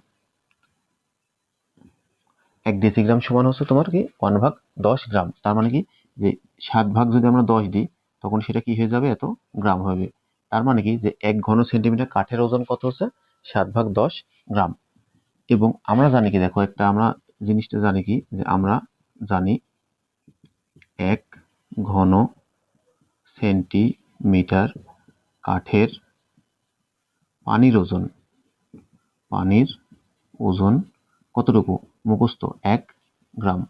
1 ডেসিগ্রাম সমান হচ্ছে তোমার কি 1/10 গ্রাম। তার মানে কি যে 7 ভাগ যদি আমরা 10 দিই তখন সেটা কি হয়ে যাবে, এত গ্রাম হবে। তার মানে কি যে 1 ঘন সেন্টিমিটার কাঠের ওজন কত হচ্ছে 7/10 গ্রাম। এবং আমরা জানি কি দেখো, একটা আমরা জিনিসটা জানি কি যে আমরা জানি 1 ঘন সেন্টিমিটার কাঠের পানির ওজন, পানির ওজন কতটুকু মুখস্থ 1 গ্রাম।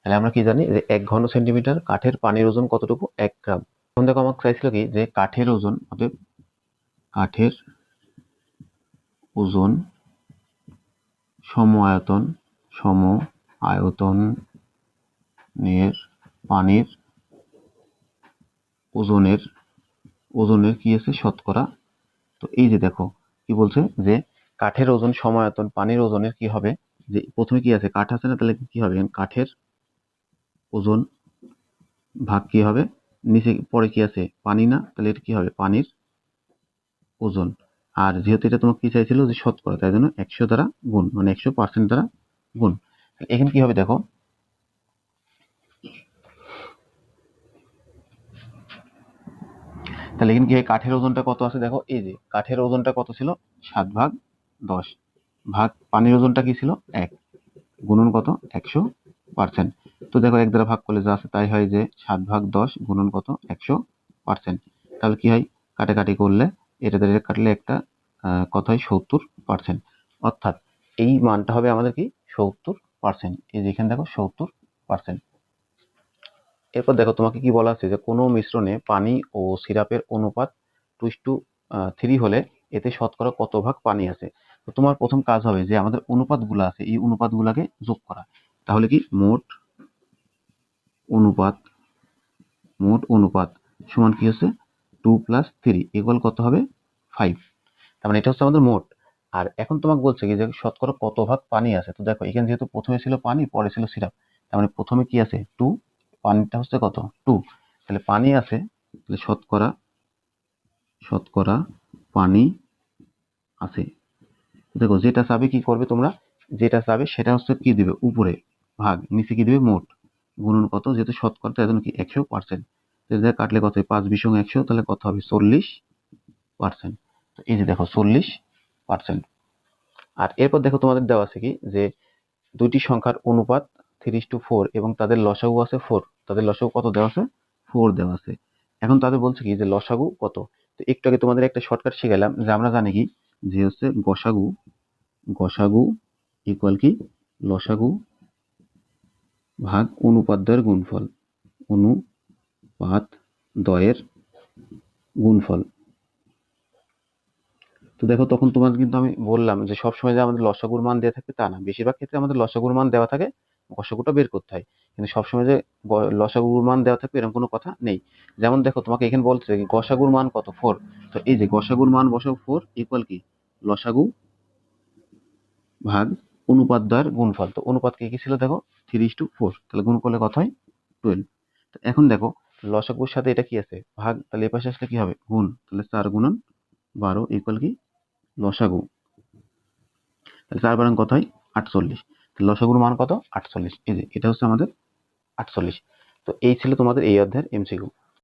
তাহলে আমরা কি জানি যে 1 ঘন সেন্টিমিটার কাঠের পানির ওজন কতটুকু 1 গ্রাম। এখন দেখো আমার চাইছিল কি যে কাঠের ওজন, অতএব কাঠের ওজন সম আয়তনের পানির ওজনের কি আছে শতকরা। তো এই যে দেখো কি বলছে যে কাঠের ওজন সমায়তন পানির ওজনের কি হবে, যে প্রথমে কি আছে কাঠ আছে না, তাহলে কি হবে কাঠের ওজন ভাগ কি হবে, নিচে পরে কি আছে পানি না, তাহলে এটা কি হবে পানির ওজন। আর যেহেতু এটা তোমাকে কি চাইছিল যে শতকরা, তাই জন্য 100 দ্বারা গুণ, মানে 100% দ্বারা গুণ। এখানে কি হবে দেখো, তাহলে এখানে কি হয় কাঠের ওজনটা কত আছে দেখো, এই যে কাঠের ওজনটা কত ছিল 7/10 ভাগ পানির ওজনটা কি ছিল 1 গুণন কত 100%। তো দেখো 1 দ্বারা ভাগ করলে যা আছে তাই হয়, যে 7/10 গুণন কত 100%। তাহলে কি হয় কাটাকাটি করলে, এটা দ্বারা কাটলে একটা কত হয় 70%। অর্থাৎ এই মানটা হবে আমাদের কি 70%। এই যে এখানে দেখো 70%। এরপর দেখো তোমাকে কি বলা আছে যে কোনো মিশ্রণে পানি ও সিরাপের অনুপাত 2:3 হলে এতে শতকরা কত ভাগ পানি আছে। তো তোমার প্রথম কাজ হবে যে আমাদের অনুপাতগুলো আছে এই অনুপাতগুলোকে যোগ করা। তাহলে কি অনুপাত মোট অনুপাত সমান কি হচ্ছে 2+3 ইকুয়াল কত হবে 5। তার মানে এটা হচ্ছে আমাদের মোট। আর এখন তোমাকে বলছে কি যে শতকরা কত ভাগ পানি আছে। তো দেখো এখানে যেহেতু প্রথমে ছিল পানি পরে ছিল সিরাপ, তার মানে প্রথমে কি আছে 2, পানিটা হচ্ছে কত 2, তাহলে পানি আছে, তাহলে শতকরা পানি আছে। দেখো যেটা চাবে কি করবে তোমরা, যেটা চাবে সেটা হচ্ছে কি দিবে উপরে, ভাগ নিচে কি দিবে মোট গুণন কত, যেহেতু শতকরা তাই জন্য কি 100%। কাটলে কত হয় 5 20 100, তাহলে কত হবে 40%। তো এই যে দেখো 40%। আর এরপর দেখো তোমাদের দেওয়া আছে কি যে দুইটি সংখ্যার অনুপাত 3:4 এবং তাদের লসাগু আছে 4। তাদের লসাগু কত দেওয়া আছে? 4 দেওয়া আছে। এখন তাদের বলছে কি যে লসাগু কত। তো একটু আগে তোমাদের একটা শর্টকাট শিখালাম যে আমরা জানি কি যে হচ্ছে গসাগু, গসাগু ইকুয়াল কি লসাগু ভাগ অনুপাত দ্বয়ের গুণফল, অনুপাত দ্বয়ের গুণফল। তো দেখো তখন তোমাদের কিন্তু আমি বললাম যে সবসময় যে আমাদের লসাগুর মান দেওয়া থাকে তা না, বেশিরভাগ ক্ষেত্রে আমাদের লসাগুর মান দেওয়া থাকে, গসাগুটা বের করতে হয়। কিন্তু সবসময় যে লসাগুর মান দেওয়া থাকবে এরকম কোনো কথা নেই। যেমন দেখো তোমাকে এখানে বলছে কি গসাগুর মান কত 4। তো এই যে গসাগুর মান বসাও 4 ইকুয়াল কি লসাগু ভাগ অনুপাত দ্বয়ের গুণফল। তো অনুপাত কি ছিল দেখো 3:4, তাহলে গুণ করলে কত হয় 12। তো এখন দেখো লসাগুর সাথে এটা কি আছে ভাগ, তাহলে এই পাশে আসলে কি হবে গুণ, তাহলে 4 × 12 ইকুয়াল কি লসাগু, তাহলে 4 কত হয় 48। লসাগুর মান কত 48। এই যে এটা হচ্ছে আমাদের 48। তো এই ছিল তোমাদের এই অধ্যায়ের এমসিকিউ।